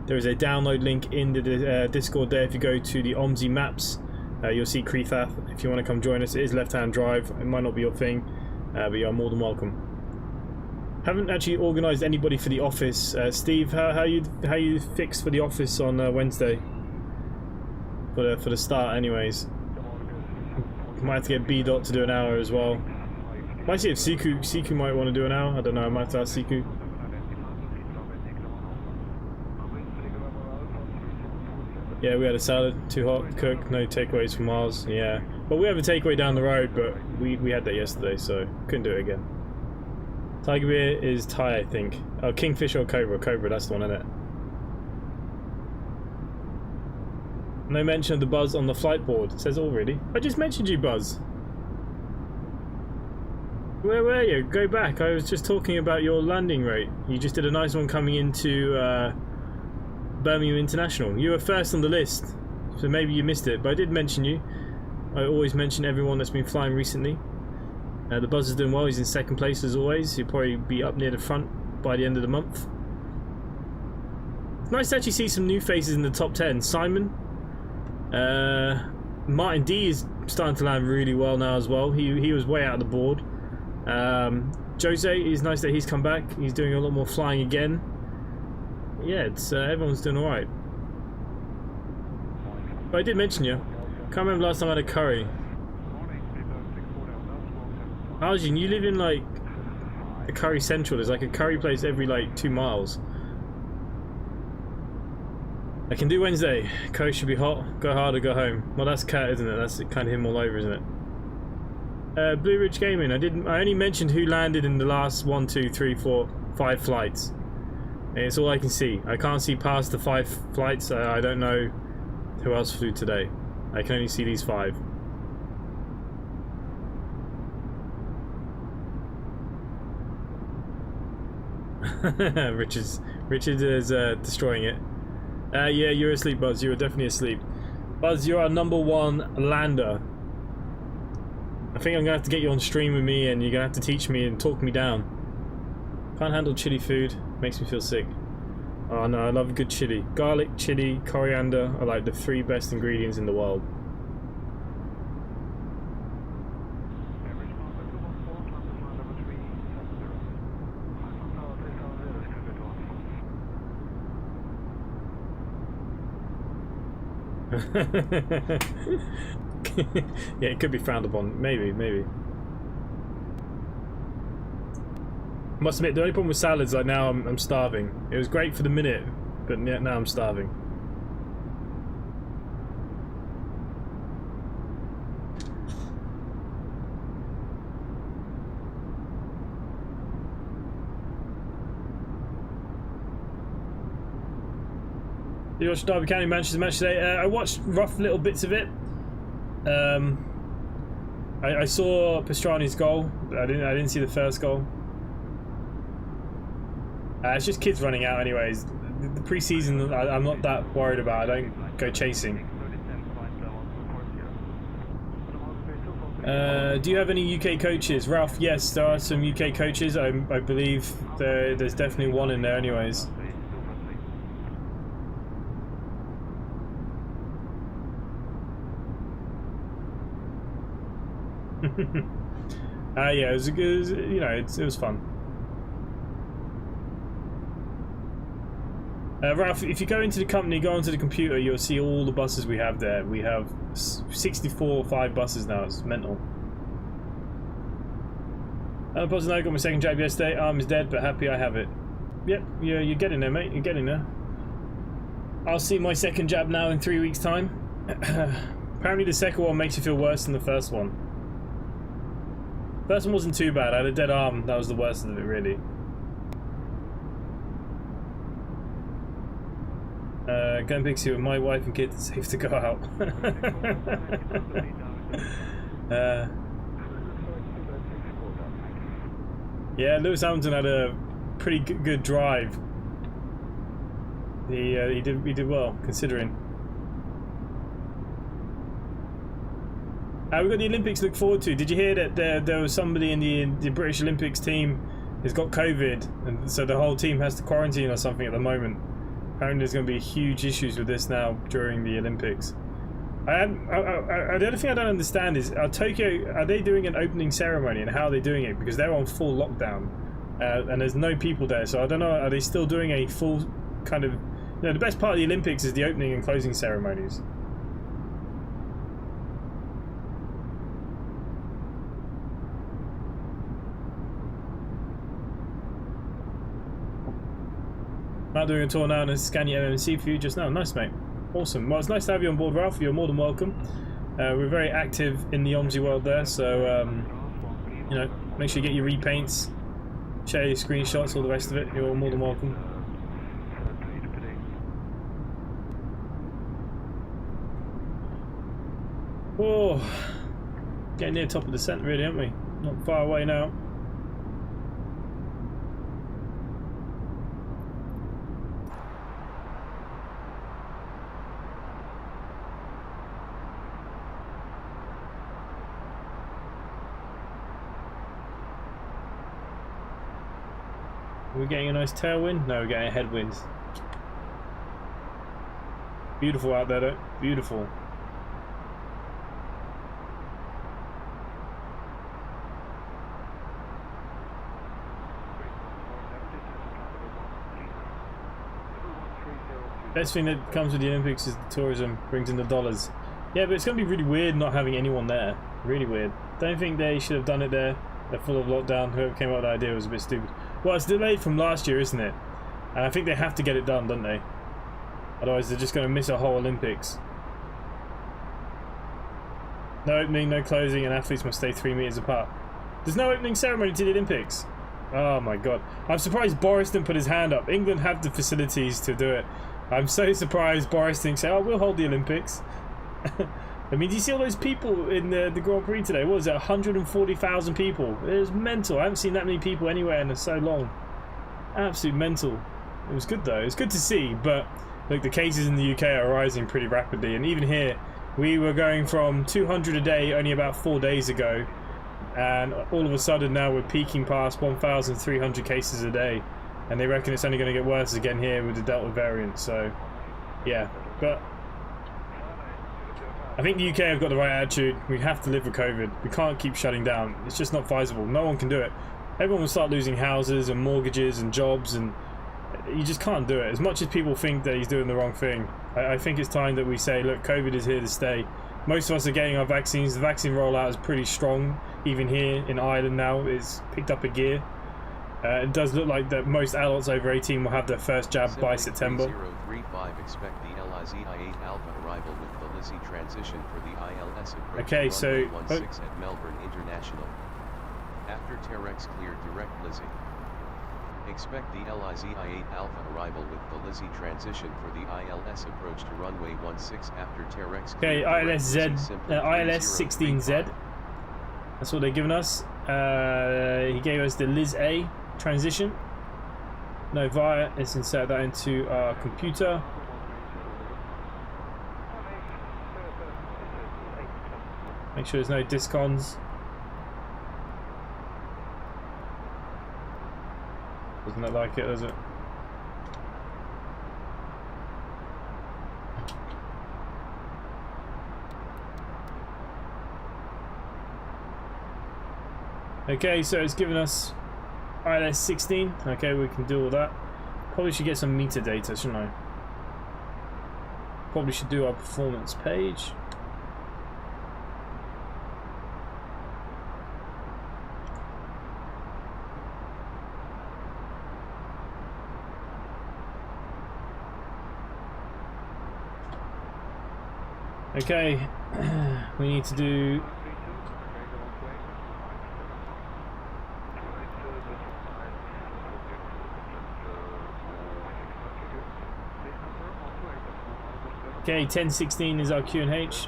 A: There is a download link in the Discord there. If you go to the OMSI maps, you'll see Creefaf. If you want to come join us, it is left hand drive. It might not be your thing, but you're more than welcome. Haven't actually organised anybody for the office. Steve, how you fixed for the office on Wednesday? For the start, anyways. Might have to get B Dot to do an hour as well. Might see if Siku might want to do an hour. I don't know. I might have to ask Siku. Yeah, we had a salad, too hot to cook, no takeaways from Mars. Yeah, but we have a takeaway down the road, but we had that yesterday, so couldn't do it again. Tiger beer is Thai, I think. Oh, Kingfisher or Cobra? Cobra, that's the one, isn't it? No mention of the Buzz on the flight board. It says already. I just mentioned you, Buzz. Where were you? Go back. I was just talking about your landing rate. You just did a nice one coming into Birmingham International. You were first on the list, so maybe you missed it, but I did mention you. I always mention everyone that's been flying recently. The Buzz is doing well. He's in second place as always. He'll probably be up near the front by the end of the month. It's nice to actually see some new faces in the top 10. Simon. Martin D is starting to land really well now as well. He was way out of the board. Jose, is nice that he's come back. He's doing a lot more flying again. Yeah, it's everyone's doing all right. But I did mention you. Can't remember last time I had a curry. Arjun, you live in like a curry central. There's like a curry place every like 2 miles. I can do Wednesday. Coast should be hot. Go hard or go home. Well, that's Cat, isn't it? That's kind of him all over, isn't it? Blue Ridge Gaming. I only mentioned who landed in the last 1, 2, 3, 4, 5 flights. And it's all I can see. I can't see past the 5 flights. I don't know who else flew today. I can only see these 5. Richard is destroying it. Yeah, you're asleep, Buzz. You were definitely asleep. Buzz, you're our #1 lander. I think I'm gonna have to get you on stream with me, and you're gonna have to teach me and talk me down. Can't handle chili food. Makes me feel sick. Oh no, I love good chili. Garlic, chili, coriander are like the 3 best ingredients in the world. Yeah, it could be frowned upon. Maybe. Must admit, the only problem with salads, like now I'm starving. It was great for the minute, but now I'm starving. You watched Derby County Manchester match today? I watched rough little bits of it. I saw Pastrani's goal. I didn't see the first goal. It's just kids running out, anyways. The pre-season, I'm not that worried about. I don't go chasing. Do you have any UK coaches, Ralph? Yes, there are some UK coaches. I believe there's definitely one in there, anyways. Yeah, it was you know, it was fun. Ralph, if you go into the company, go onto the computer, you'll see all the buses we have there. We have 64 5 buses now. It's mental. I got my second jab yesterday. Arm is dead, but happy I have it. Yep, you're getting there, mate. You're getting there. I'll see my second jab now in 3 weeks' time. Apparently the second one makes you feel worse than the first one. First one wasn't too bad. I had a dead arm. That was the worst of it, really. Go and Pixie with my wife and kids. It's safe to go out. Yeah, Lewis Hamilton had a pretty good drive. He did well, considering. We've got the Olympics to look forward to. Did you hear that there was somebody in the British Olympics team who's got COVID, and so the whole team has to quarantine or something at the moment? Apparently there's going to be huge issues with this now during the Olympics. The other thing I don't understand is, Tokyo, are they doing an opening ceremony, and how are they doing it? Because they're on full lockdown, and there's no people there, so I don't know, are they still doing a full kind of... You know, the best part of the Olympics is the opening and closing ceremonies. Not doing a tour now and scan your MMC for you just now. Nice, mate. Awesome. Well, it's nice to have you on board, Ralph. You're more than welcome. We're very active in the OMSI world there, so you know, make sure you get your repaints, share your screenshots, all the rest of it. You're more than welcome. Whoa, getting near top of the descent, really, aren't we? Not far away now. Are we getting a nice tailwind? No, we're getting a headwind. Beautiful out there, though. Beautiful. Best thing that comes with the Olympics is the tourism, brings in the dollars. Yeah, but it's going to be really weird not having anyone there. Really weird. Don't think they should have done it there. They're full of lockdown. Whoever came up with the idea was a bit stupid. Well, it's delayed from last year, isn't it? And I think they have to get it done, don't they? Otherwise, they're just going to miss a whole Olympics. No opening, no closing, and athletes must stay 3 meters apart. There's no opening ceremony to the Olympics. Oh my god. I'm surprised Boris didn't put his hand up. England have the facilities to do it. I'm so surprised Boris didn't say, oh, we'll hold the Olympics. I mean, do you see all those people in the Grand Prix today? What was it, 140,000 people? It was mental. I haven't seen that many people anywhere in so long. Absolute mental. It was good though. It was good to see, but look, the cases in the UK are rising pretty rapidly, and even here, we were going from 200 a day only about 4 days ago, and all of a sudden now we're peaking past 1,300 cases a day, and they reckon it's only going to get worse again here with the Delta variant. So, yeah, but I think the UK have got the right attitude. We have to live with COVID. We can't keep shutting down. It's just not feasible. No one can do it. Everyone will start losing houses and mortgages and jobs, and you just can't do it. As much as people think that he's doing the wrong thing, I think it's time that we say, look, COVID is here to stay. Most of us are getting our vaccines. The vaccine rollout is pretty strong. Even here in Ireland now, it's picked up a gear. It does look like that most adults over 18 will have their first jab by September.
C: 035 expect the LIZI8 Alpha arrival with the Lizzie transition for the ILS approach.
A: Okay, so
C: 16 at Melbourne International. After Terex cleared direct Lizzie. Expect the LIZI8 Alpha arrival with the Lizzie transition for the ILS approach to runway 16 after Terex.
A: Okay, ILS 16Z. That's what they're giving us. He gave us the Liz A transition. No via. Let's insert that into our computer. Make sure there's no discons. Doesn't look like it, does it? Okay, so it's given us ILS 16. Okay, we can do all that. Probably should get some metadata, shouldn't I? Probably should do our performance page. Okay, we need to do okay, 1016 is our QNH.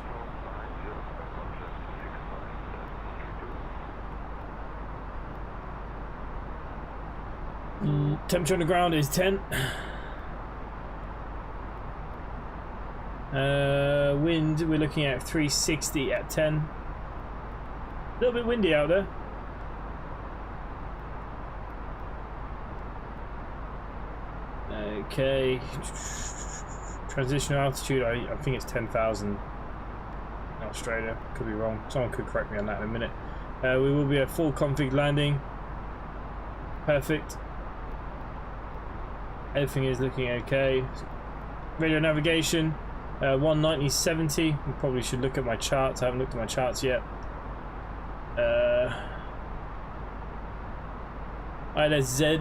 A: Temperature on the ground is 10. Wind, we're looking at 360 at 10. A little bit windy out there. Okay. Transitional altitude, I think it's 10,000 in Australia. Could be wrong. Someone could correct me on that in a minute. We will be at full config landing. Perfect. Everything is looking okay. Radio navigation, 190.70. We probably should look at my charts. I haven't looked at my charts yet. ILS Z,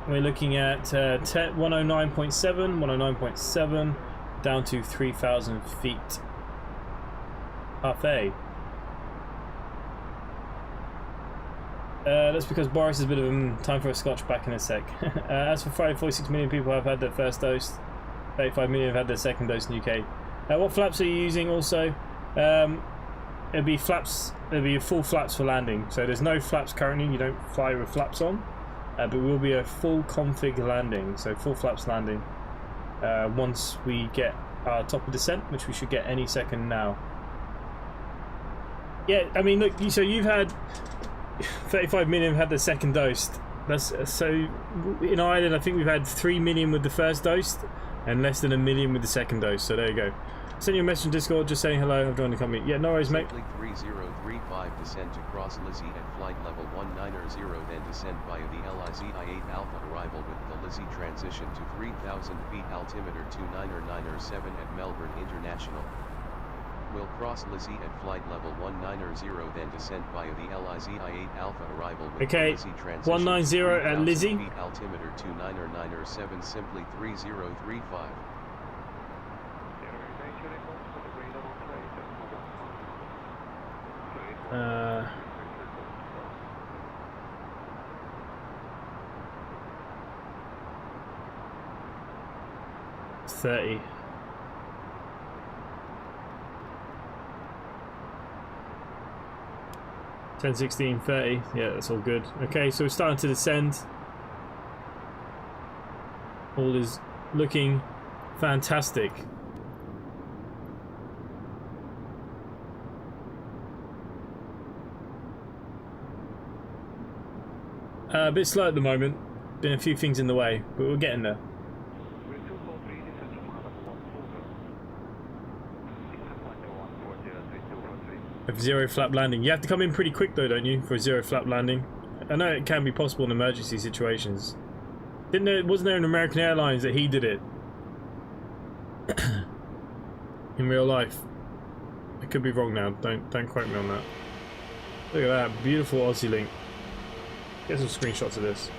A: we're looking at 109.7, down to 3,000 feet. Half A. That's because Boris is a bit of a time for a scotch, back in a sec. As for Friday, 46 million people have had their first dose. 35 million have had their second dose in the UK. What flaps are you using also? It'll be flaps, it'll be full flaps for landing. So there's no flaps currently, you don't fly with flaps on. But will be a full config landing, so full flaps landing. Once we get our top of descent, which we should get any second now. Yeah, I mean, look, so you've had 35 million have had their second dose. That's so in Ireland, I think we've had 3 million with the first dose and less than 1 million with the second dose. So there you go. Send you a message on Discord just saying hello. I've joined the company. Yeah, no worries, mate.
C: 3035 descend to cross Lizzie at flight level 190, then descend via the LIZI8 Alpha arrival with the Lizzie transition to 3,000 feet altimeter 29097 at Melbourne International. will cross Lizzie at flight level 190, then descend via the LIZI-8 Alpha arrival with
A: Okay,
C: Lizzie transition
A: 190 at Lizzie.
C: feet altimeter 2997 simply 3035.
A: Uh, 30. Ten, 16, 30. Yeah, that's all good. Okay, so we're starting to descend. All is looking fantastic. A bit slow at the moment. Been a few things in the way, but we're getting there. A zero flap landing. You have to come in pretty quick though, don't you, for a zero flap landing? I know it can be possible in emergency situations. Wasn't there an American Airlines that he did it? In real life. I could be wrong now. Don't quote me on that. Look at that beautiful Aussie link. Get some screenshots of this.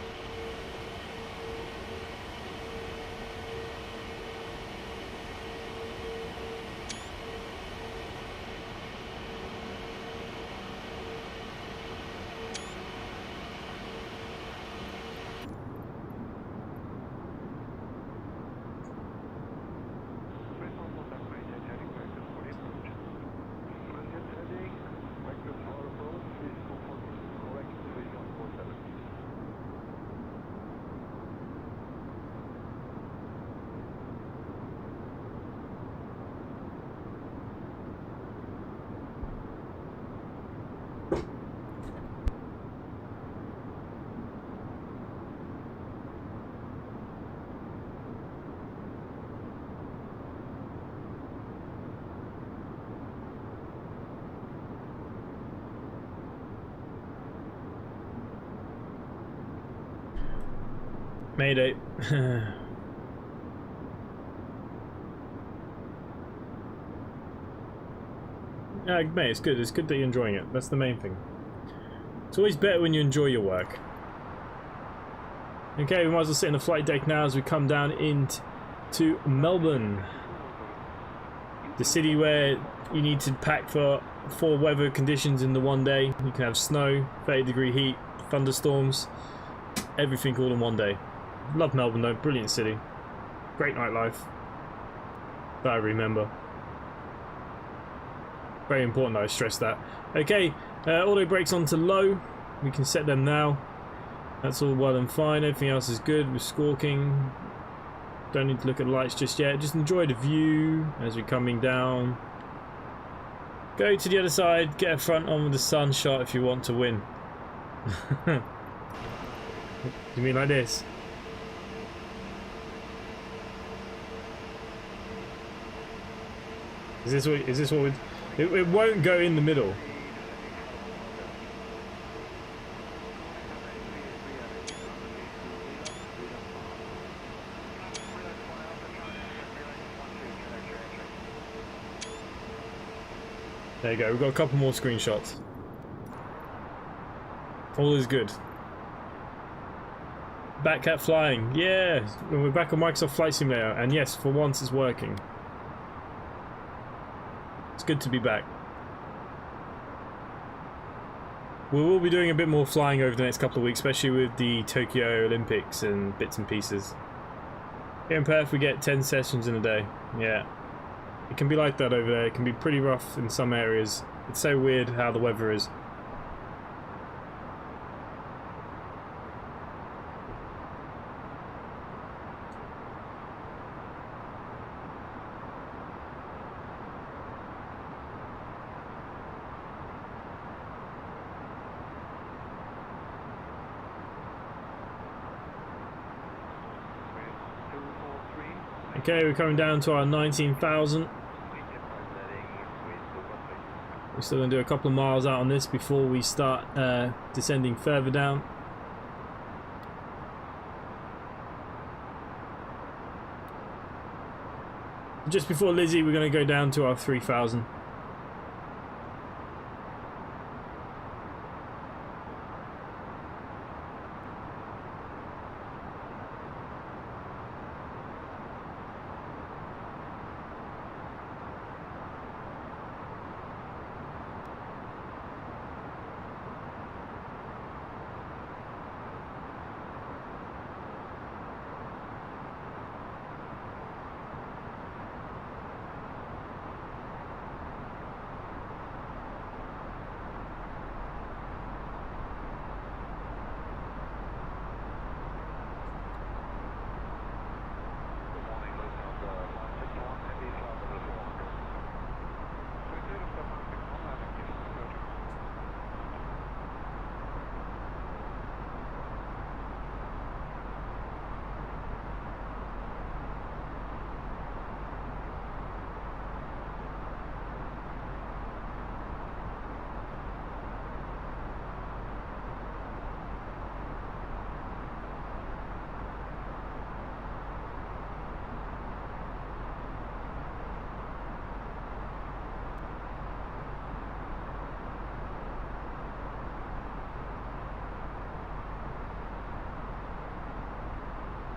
A: Mayday. Yeah, mate, it's good. It's good that you're enjoying it. That's the main thing. It's always better when you enjoy your work. Okay, we might as well sit in the flight deck now as we come down into Melbourne. The city where you need to pack for 4 weather conditions in the one day. You can have snow, 30-degree heat, thunderstorms, everything all in one day. Love Melbourne though, brilliant city. Great nightlife. That I remember. Very important that I stress that. Okay, auto brakes onto low. We can set them now. That's all well and fine. Everything else is good. We're squawking. Don't need to look at lights just yet. Just enjoy the view as we're coming down. Go to the other side. Get a front on with the sun shot if you want to win. You mean like this? Is this what it won't go in the middle. There you go, we've got a couple more screenshots. All is good. Backcat flying, yeah! We're back on Microsoft Flight Simulator, and yes, for once it's working. It's good to be back. We will be doing a bit more flying over the next couple of weeks, especially with the Tokyo Olympics and bits and pieces. Here in Perth we get 10 sessions in a day. Yeah. It can be like that over there. It can be pretty rough in some areas. It's so weird how the weather is. Okay, we're coming down to our 19,000. We're still going to do a couple of miles out on this before we start descending further down. Just before Lizzie, we're going to go down to our 3,000.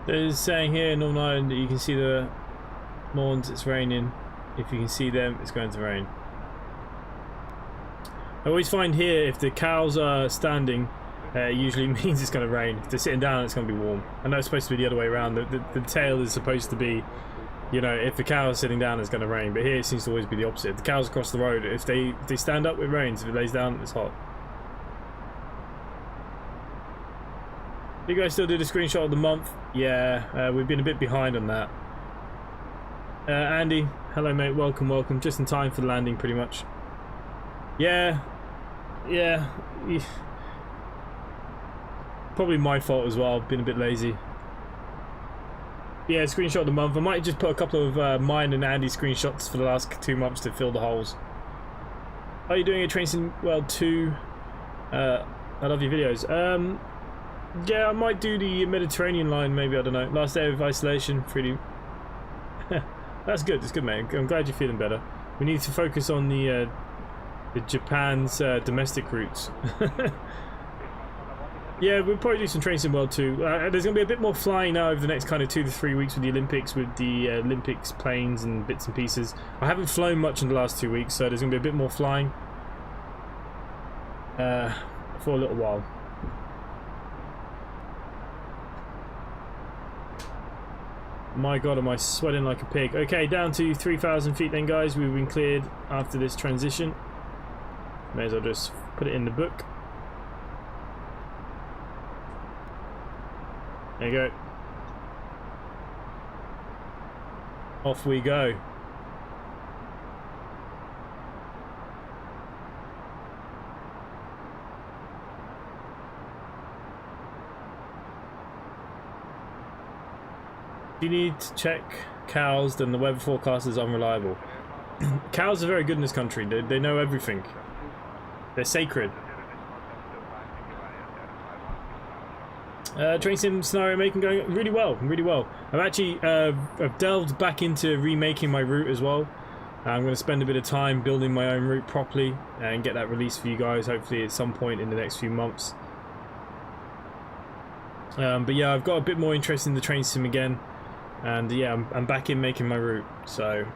A: They're saying here in Northern Ireland that you can see the lawns, it's raining. If you can see them, it's going to rain. I always find here, if the cows are standing, it usually means it's going to rain. If they're sitting down, it's going to be warm. I know it's supposed to be the other way around. The tail is supposed to be, you know, if the cow is sitting down, it's going to rain. But here it seems to always be the opposite. If the cows across the road, if they stand up, it rains. If it lays down, it's hot. You guys still do the screenshot of the month? Yeah, we've been a bit behind on that. Andy, hello mate, welcome, welcome. Just in time for the landing, pretty much. Yeah. Probably my fault as well, been a bit lazy. Yeah, screenshot of the month. I might just put a couple of mine and Andy's screenshots for the last 2 months to fill the holes. Are you doing a Train Sim World 2? I love your videos. Yeah, I might do the Mediterranean line, maybe, I don't know. Last day of isolation, pretty... That's good, it's good, mate. I'm glad you're feeling better. We need to focus on the Japan's domestic routes. Yeah, we'll probably do some Train Sim World 2. There's going to be a bit more flying now over the next kind of 2 to 3 weeks with the Olympics, with the Olympics planes and bits and pieces. I haven't flown much in the last 2 weeks, so there's going to be a bit more flying for a little while. My god, am I sweating like a pig. Okay, down to 3,000 feet then, guys. We've been cleared after this transition. May as well just put it in the book. There you go. Off we go. You need to check cows, then the weather forecast is unreliable. Cows are very good in this country. They know everything. They're sacred. Train sim scenario making going really well, really well. I've actually I've delved back into remaking my route as well. I'm going to spend a bit of time building my own route properly and get that released for you guys, hopefully at some point in the next few months. But yeah, I've got a bit more interest in the train sim again. And yeah, I'm back in making my route. So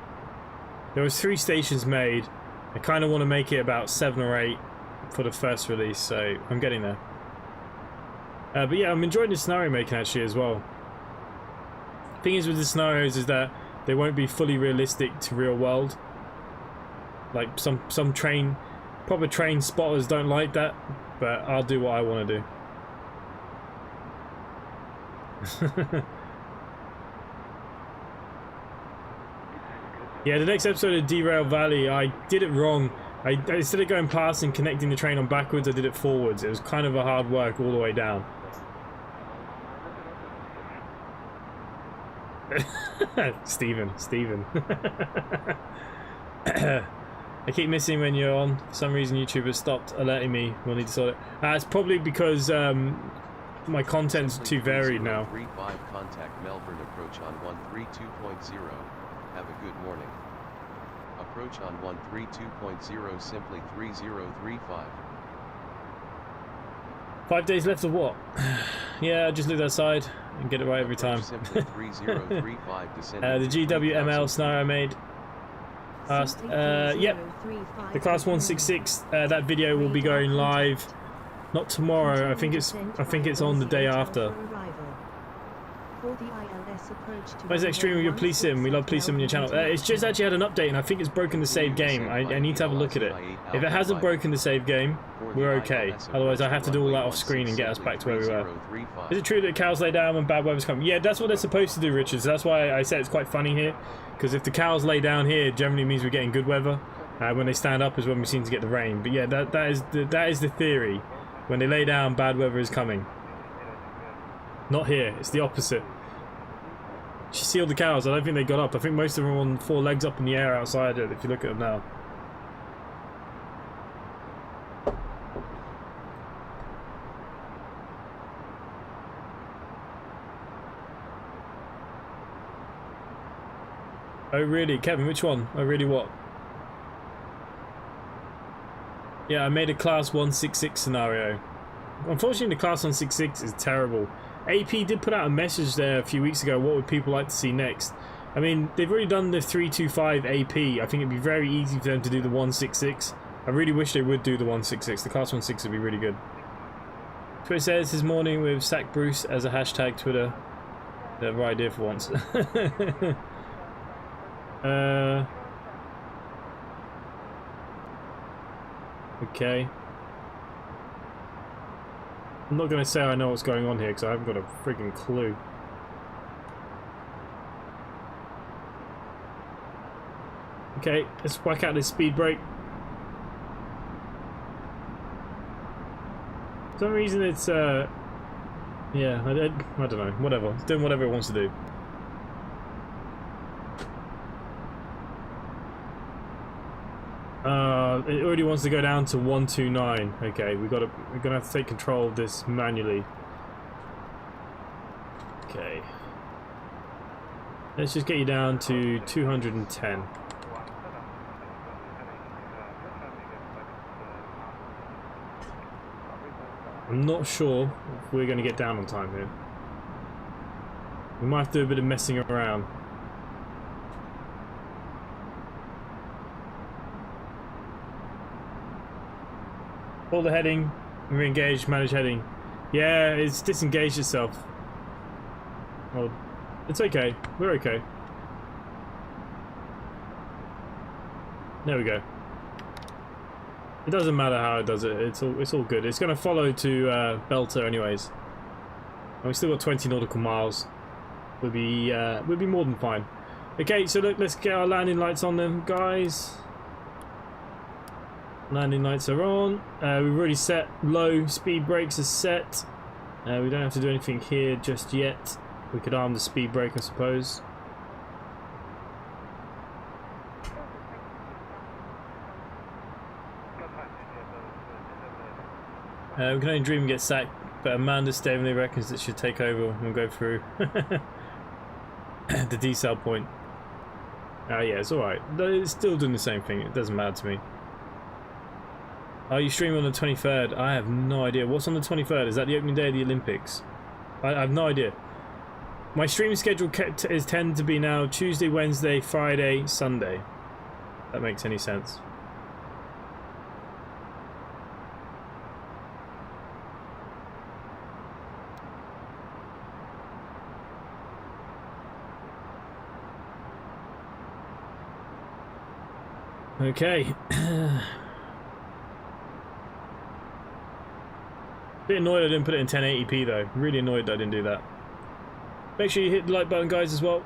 A: there was 3 stations made. I kind of want to make it about 7 or 8 for the first release, so I'm getting there. But yeah, I'm enjoying the scenario making actually as well. Thing is with the scenarios is that they won't be fully realistic to real world. Like some proper train spotters don't like that, but I'll do what I want to do. Yeah, the next episode of Derail Valley, I did it wrong. Instead of going past and connecting the train on backwards, I did it forwards. It was kind of a hard work all the way down. Stephen. I keep missing when you're on. For some reason YouTube has stopped alerting me. We'll need to sort it. It's probably because my content's too varied now.
C: 35 contact Melbourne approach on 132.0. Have a good morning. Approach on 132.0 simply 3035.
A: 5 days left of what? Yeah, I just looked outside and get it right every time.
C: Simply 3035
A: the GWML scenario I made. Asked, yep, the class 166. That video will be going live. Not tomorrow. I think it's on the day after. Where's Extreme with your police sim? We love police sim on your channel. It's just actually had an update and I think it's broken the save game. I need to have a look at it. If it hasn't broken the save game, we're okay. Otherwise I have to do all that off screen and get us back to where we were. Is it true that cows lay down when bad weather's coming? Yeah, that's what they're supposed to do, Richard. So that's why I said it's quite funny here. Because if the cows lay down here, it generally means we're getting good weather. When they stand up is when we seem to get the rain. But yeah, that is the theory. When they lay down, bad weather is coming. Not here. It's the opposite. She sealed the cows. I don't think they got up. I think most of them are on 4 legs up in the air outside it, if you look at them now. Oh really? Kevin, which one? Oh really what? Yeah, I made a class 166 scenario. Unfortunately the class 166 is terrible. AP did put out a message there a few weeks ago. What would people like to see next? I mean, they've already done the 325 AP. I think it'd be very easy for them to do the 166. I really wish they would do the 166. The Class 166 would be really good. Twitter says this morning with Sack Bruce as a hashtag Twitter. The right idea for once. Okay. I'm not going to say I know what's going on here because I haven't got a friggin' clue. Okay, let's whack out this speed brake. For some reason it's, yeah, I don't know, whatever. It's doing whatever it wants to do. It already wants to go down to 129. Okay, we're gonna have to take control of this manually. Okay. Let's just get you down to 210. I'm not sure if we're going to get down on time here. We might have to do a bit of messing around. Pull the heading, re-engage, manage heading. Yeah, it's disengaged itself. Well, it's okay. We're okay. There we go. It doesn't matter how it does it. It's all good. It's going to follow to Belter anyways. And we still got 20 nautical miles. We'll be more than fine. Okay, so look, let's get our landing lights on them, guys. Landing lights are on. We've already set low speed brakes as set. We don't have to do anything here just yet. We could arm the speed brake, I suppose. We can only dream and get sacked, but Amanda Staveley reckons it should take over and go through the decel point. Yeah, it's alright. It's still doing the same thing. It doesn't matter to me. Are you streaming on the 23rd? I have no idea. What's on the 23rd? Is that the opening day of the Olympics? I have no idea. My streaming schedule is tend to be now Tuesday, Wednesday, Friday, Sunday. If that makes any sense. Okay. Bit annoyed I didn't put it in 1080p though. Really annoyed that I didn't do that. Make sure you hit the like button, guys, as well.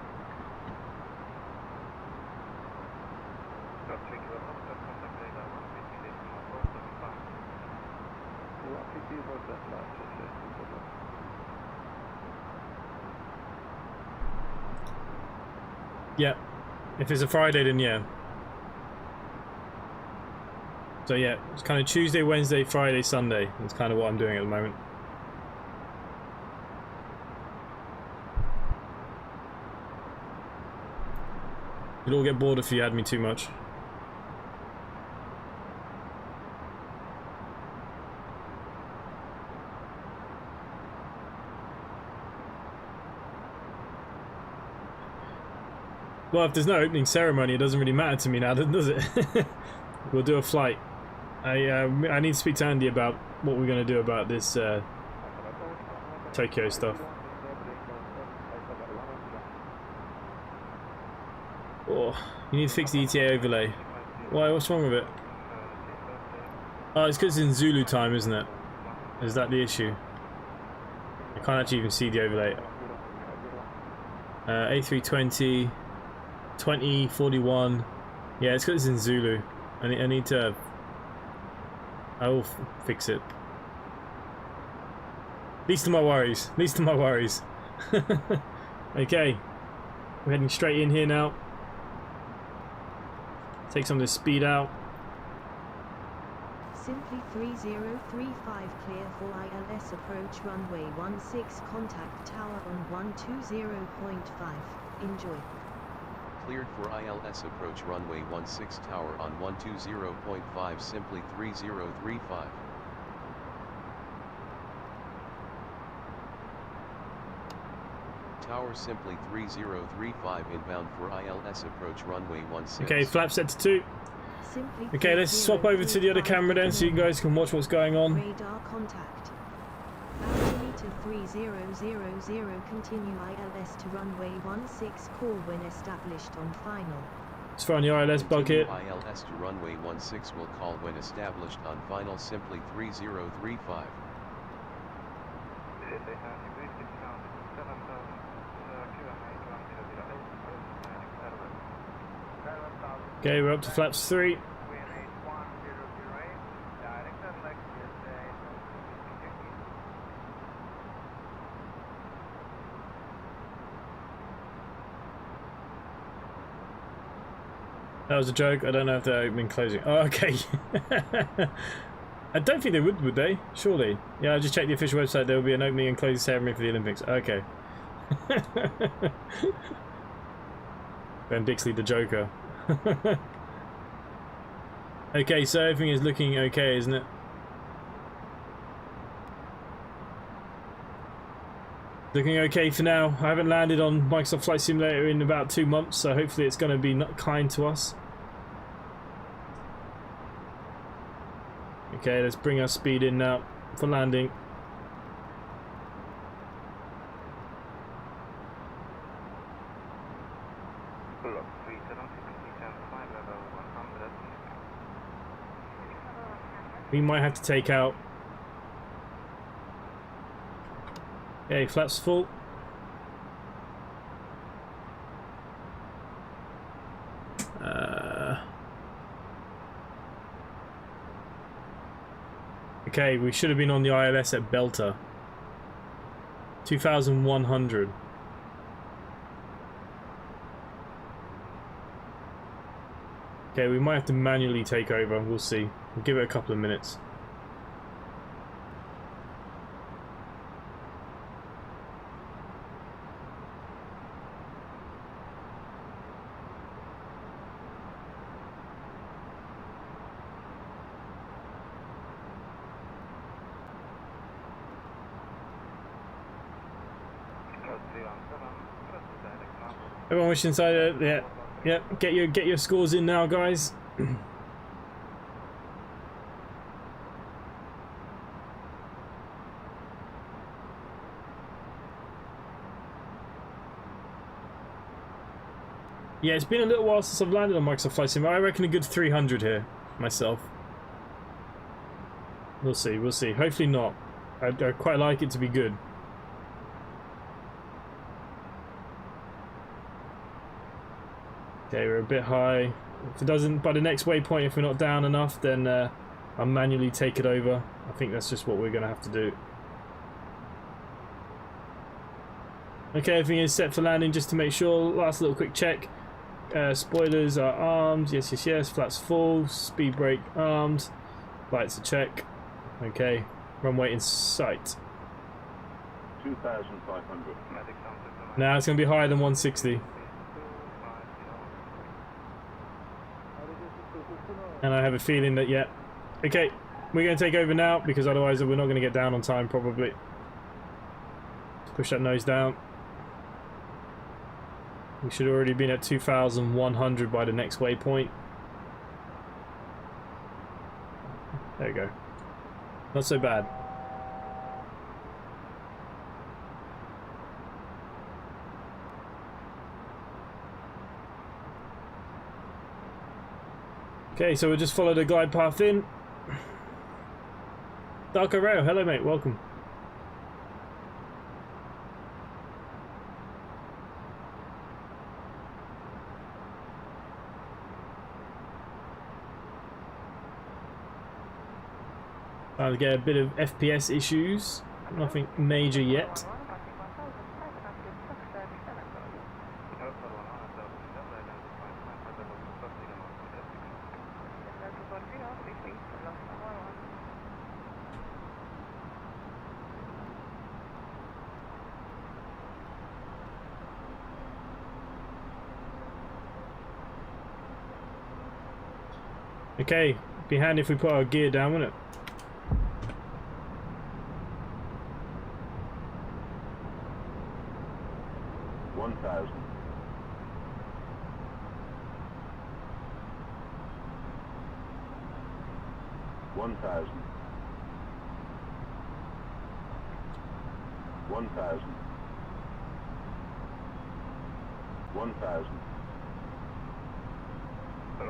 A: Yeah. If it's a Friday, then yeah. So yeah, it's kind of Tuesday, Wednesday, Friday, Sunday. That's kind of what I'm doing at the moment. You'd all get bored if you had me too much. Well, if there's no opening ceremony, it doesn't really matter to me now, does it? We'll do a flight. I need to speak to Andy about what we're going to do about this Tokyo stuff. Oh, you need to fix the ETA overlay. Why? What's wrong with it? Oh, it's because it's in Zulu time, isn't it? Is that the issue? I can't actually even see the overlay. A320, 2041. Yeah, it's because it's in Zulu. I need to... I will fix it. Least of my worries. Least of my worries. Okay. We're heading straight in here now. Take some of this speed out.
B: Simply 3035 clear for ILS approach runway 16 contact tower on 120.5. Enjoy.
C: Cleared for ILS approach runway 16 tower on 120.5 simply 3035. Tower simply 3035 inbound for ILS approach runway 16.
A: Okay, flap set to 2.
B: Simply
A: Okay, let's swap over to the other camera then so you guys can watch what's going on.
B: Radar contact. Altimeter 3000, continue ILS to runway 16, call when established on final.
A: Let's throw on the ILS bucket.
C: ILS to runway 16 will call when established on final simply 3035.
A: Okay, we're up to flaps 3. That was a joke. I don't know if they're opening and closing. Oh, okay. I don't think they would they? Surely. Yeah, I just checked the official website. There will be an opening and closing ceremony for the Olympics. Okay. Ben Dixley, the Joker. Okay, so everything is looking okay, isn't it? Looking okay for now. I haven't landed on Microsoft Flight Simulator in about 2 months, so hopefully it's going to be kind to us. Okay, let's bring our speed in now for landing. We might have to take out. Okay, flaps full. Okay, we should have been on the ILS at Belter. 2100. Okay, we might have to manually take over. We'll see. We'll give it a couple of minutes. Everyone wish inside it. Yeah. Yep, get your scores in now, guys. Yeah, it's been a little while since I've landed on Microsoft Flight Sim. I reckon a good 300 here, myself. We'll see, we'll see. Hopefully not. I quite like it to be good. Okay, we're a bit high. If it doesn't, by the next waypoint, if we're not down enough, then I'll manually take it over. I think that's just what we're going to have to do. Okay, everything is set for landing just to make sure. Last little quick check. Spoilers are armed. Yes, yes, yes. Flaps full. Speed brake armed. Lights a check. Okay. Runway in sight.
G: 2,500.
A: Now it's going to be higher than 160. And I have a feeling that, yeah. Okay, we're going to take over now because otherwise we're not going to get down on time probably. Push that nose down. We should already been at 2,100 by the next waypoint. There we go. Not so bad. Okay, so we'll just follow the glide path in. Darko Rail, hello mate, welcome. I'll get a bit of FPS issues, nothing major yet. Okay, be handy if we put our gear down, wouldn't it?
G: 1,000. 1,000. 1,000. 1,000.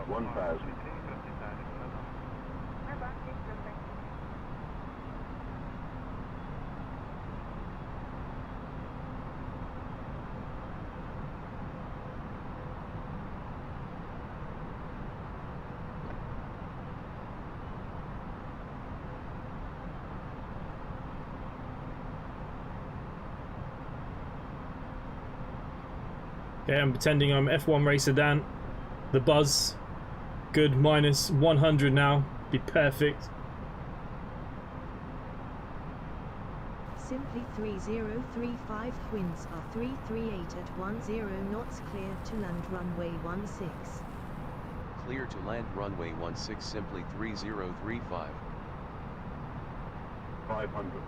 G: 1,000.
A: Okay, I'm pretending I'm F1 racer Dan. The buzz. Good, minus 100 now. Be perfect.
B: Simply 3035 winds are 338 at 10 knots, clear to land runway 16.
C: Clear to land runway 16, simply 3035.
G: 500.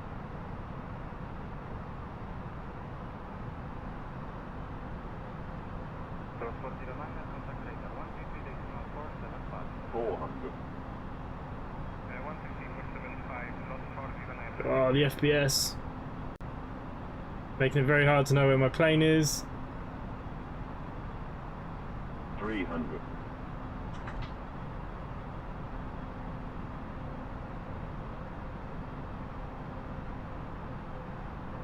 G: 400.
A: Oh, the FPS. Making it very hard to know where my plane is.
G: 300.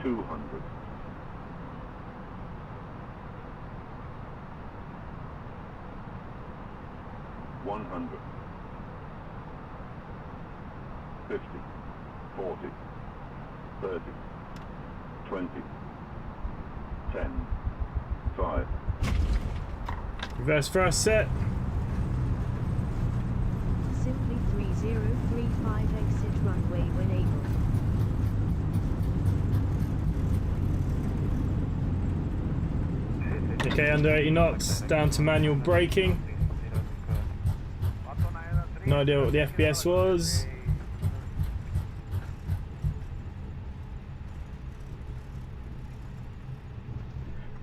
G: 200. 100. 50. 40. 30. 20. 10. 5.
A: Reverse thrust set.
B: Simply 3035 exit runway when able.
A: Okay, under 80 knots, down to manual braking. No idea what the FPS was.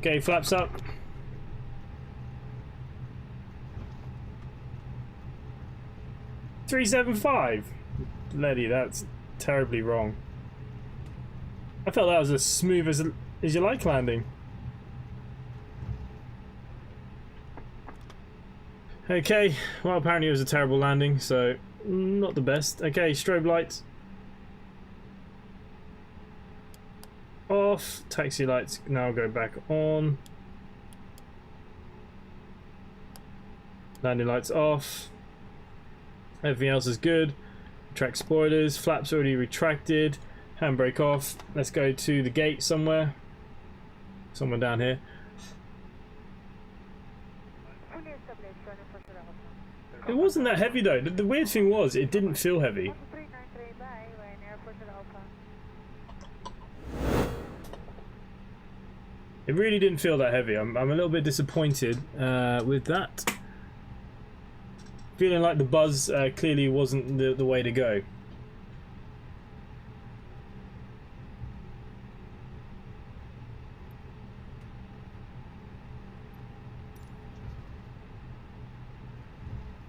A: Okay, flaps up. .375. Bloody, that's terribly wrong. I felt that was as smooth as you like landing. Okay, well apparently it was a terrible landing, so not the best. Okay, strobe lights off, taxi lights now go back on, landing lights off, everything else is good. Track spoilers, flaps already retracted, handbrake off. Let's go to the gate somewhere down here. It wasn't that heavy though. The weird thing was, it didn't feel heavy. It really didn't feel that heavy. I'm a little bit disappointed with that. Feeling like the buzz clearly wasn't the way to go.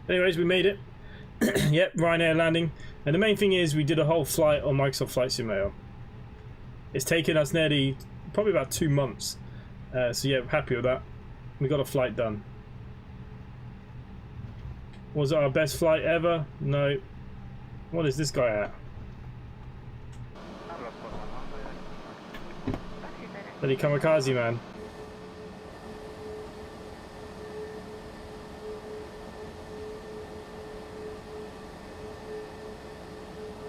A: Anyways, we made it. Yep, Ryanair landing. And the main thing is we did a whole flight on Microsoft Flight Simulator. It's taken us nearly, probably about 2 months. So yeah, happy with that. We got a flight done. Was it our best flight ever? No. What is this guy at? Bloody kamikaze man.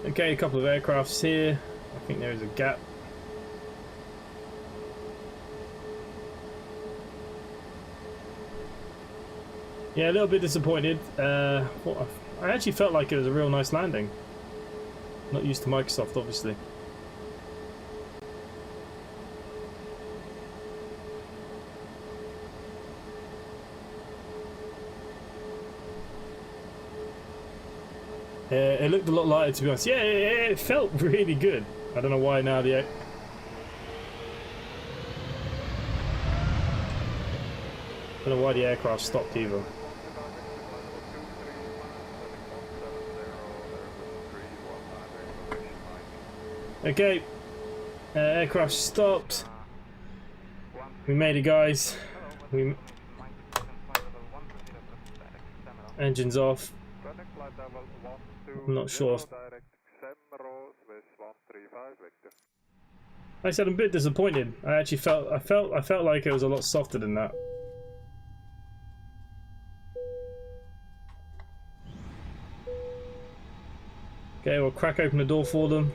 A: Okay, a couple of aircrafts here. I think there is a gap. Yeah, a little bit disappointed. I actually felt like it was a real nice landing. Not used to Microsoft, obviously. It looked a lot lighter, to be honest. Yeah, it felt really good. I don't know why now the... Don't know why the aircraft stopped either. Okay, aircraft stopped. We made it, guys. Engines off. I'm not sure. Like I said, I'm a bit disappointed. I felt like it was a lot softer than that. Okay, we'll crack open the door for them.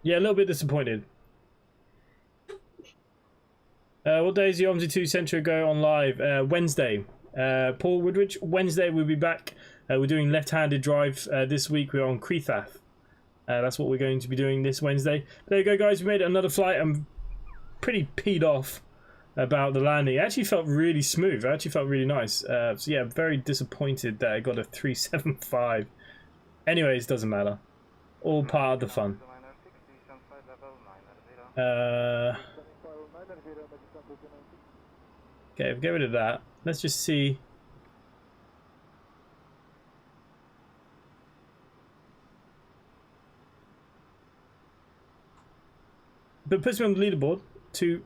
A: Yeah, a little bit disappointed. What day is the OMSI 2 Centro go on live? Wednesday. Paul Woodridge, Wednesday we'll be back. We're doing left-handed drive this week. We're on Crethaf. That's what we're going to be doing this Wednesday. There you go, guys. We made it another flight. I'm pretty peed off about the landing. It actually felt really smooth. It actually felt really nice. So yeah, very disappointed that I got a 375. Anyways, doesn't matter. All part of the fun. Okay, get rid of that. Let's just see. But it puts me on the leaderboard.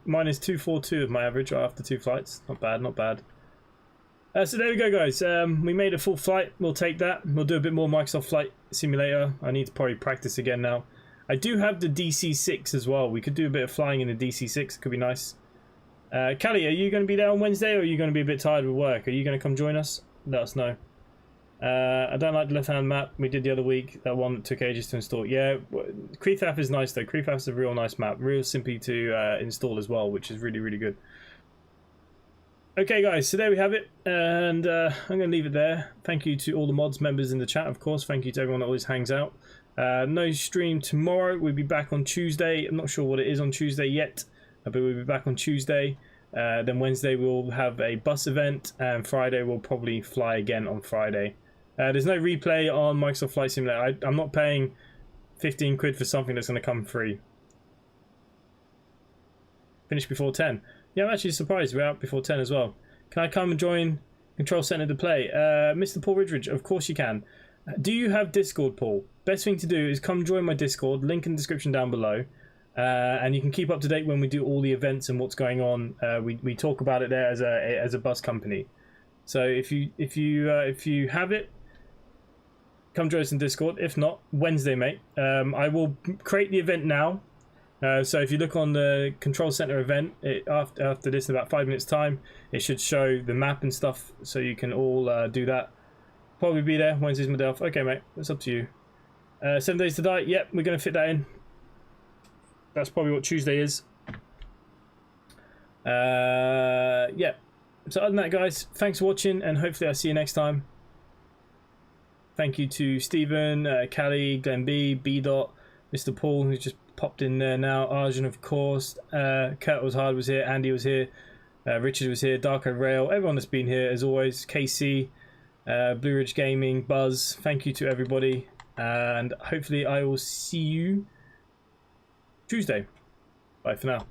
A: Minus 242 of my average after 2 flights. Not bad, not bad. So there we go, guys. We made a full flight. We'll take that. We'll do a bit more Microsoft Flight Simulator. I need to probably practice again now. I do have the DC-6 as well. We could do a bit of flying in the DC-6. It could be nice. Callie, are you going to be there on Wednesday, or are you going to be a bit tired with work? Are you going to come join us? Let us know. I don't like the left-hand map we did the other week. That one that took ages to install. Yeah, Crethaf is nice though. Crethaf is a real nice map. Real simply to install as well, which is really, really good. Okay, guys, so there we have it. And I'm going to leave it there. Thank you to all the mods members in the chat, of course. Thank you to everyone that always hangs out. No stream tomorrow. We'll be back on Tuesday. I'm not sure what it is on Tuesday yet, but we'll be back on Tuesday. Then Wednesday we'll have a bus event, and Friday we'll probably fly again on Friday. There's no replay on Microsoft Flight Simulator. I'm not paying 15 quid for something that's going to come free. Finish before 10. Yeah, I'm actually surprised we're out before 10 as well. Can I come and join Control Center to play? Mr. Paul Ridgeridge, of course you can. Do you have Discord, Paul? Best thing to do is come join my Discord. Link in the description down below. And you can keep up to date when we do all the events and what's going on. We talk about it there as a bus company. So if you have it, come join us in Discord. If not, Wednesday, mate. I will create the event now. So if you look on the Control Center event, after this in about 5 minutes time, it should show the map and stuff, so you can all do that. Probably be there. Wednesday's my day off. Okay, mate. That's up to you. 7 days to die. Yep, we're going to fit that in. That's probably what Tuesday is. Yeah. So other than that, guys, thanks for watching, and hopefully I'll see you next time. Thank you to Stephen, Callie, Glenn B, B-Dot, Mr. Paul, who's just popped in there now, Arjun, of course, Kurt was hard was here, Andy was here, Richard was here, Darko Rail, everyone that's been here as always, KC, Blue Ridge Gaming, Buzz, thank you to everybody, and hopefully I will see you Tuesday. Bye for now.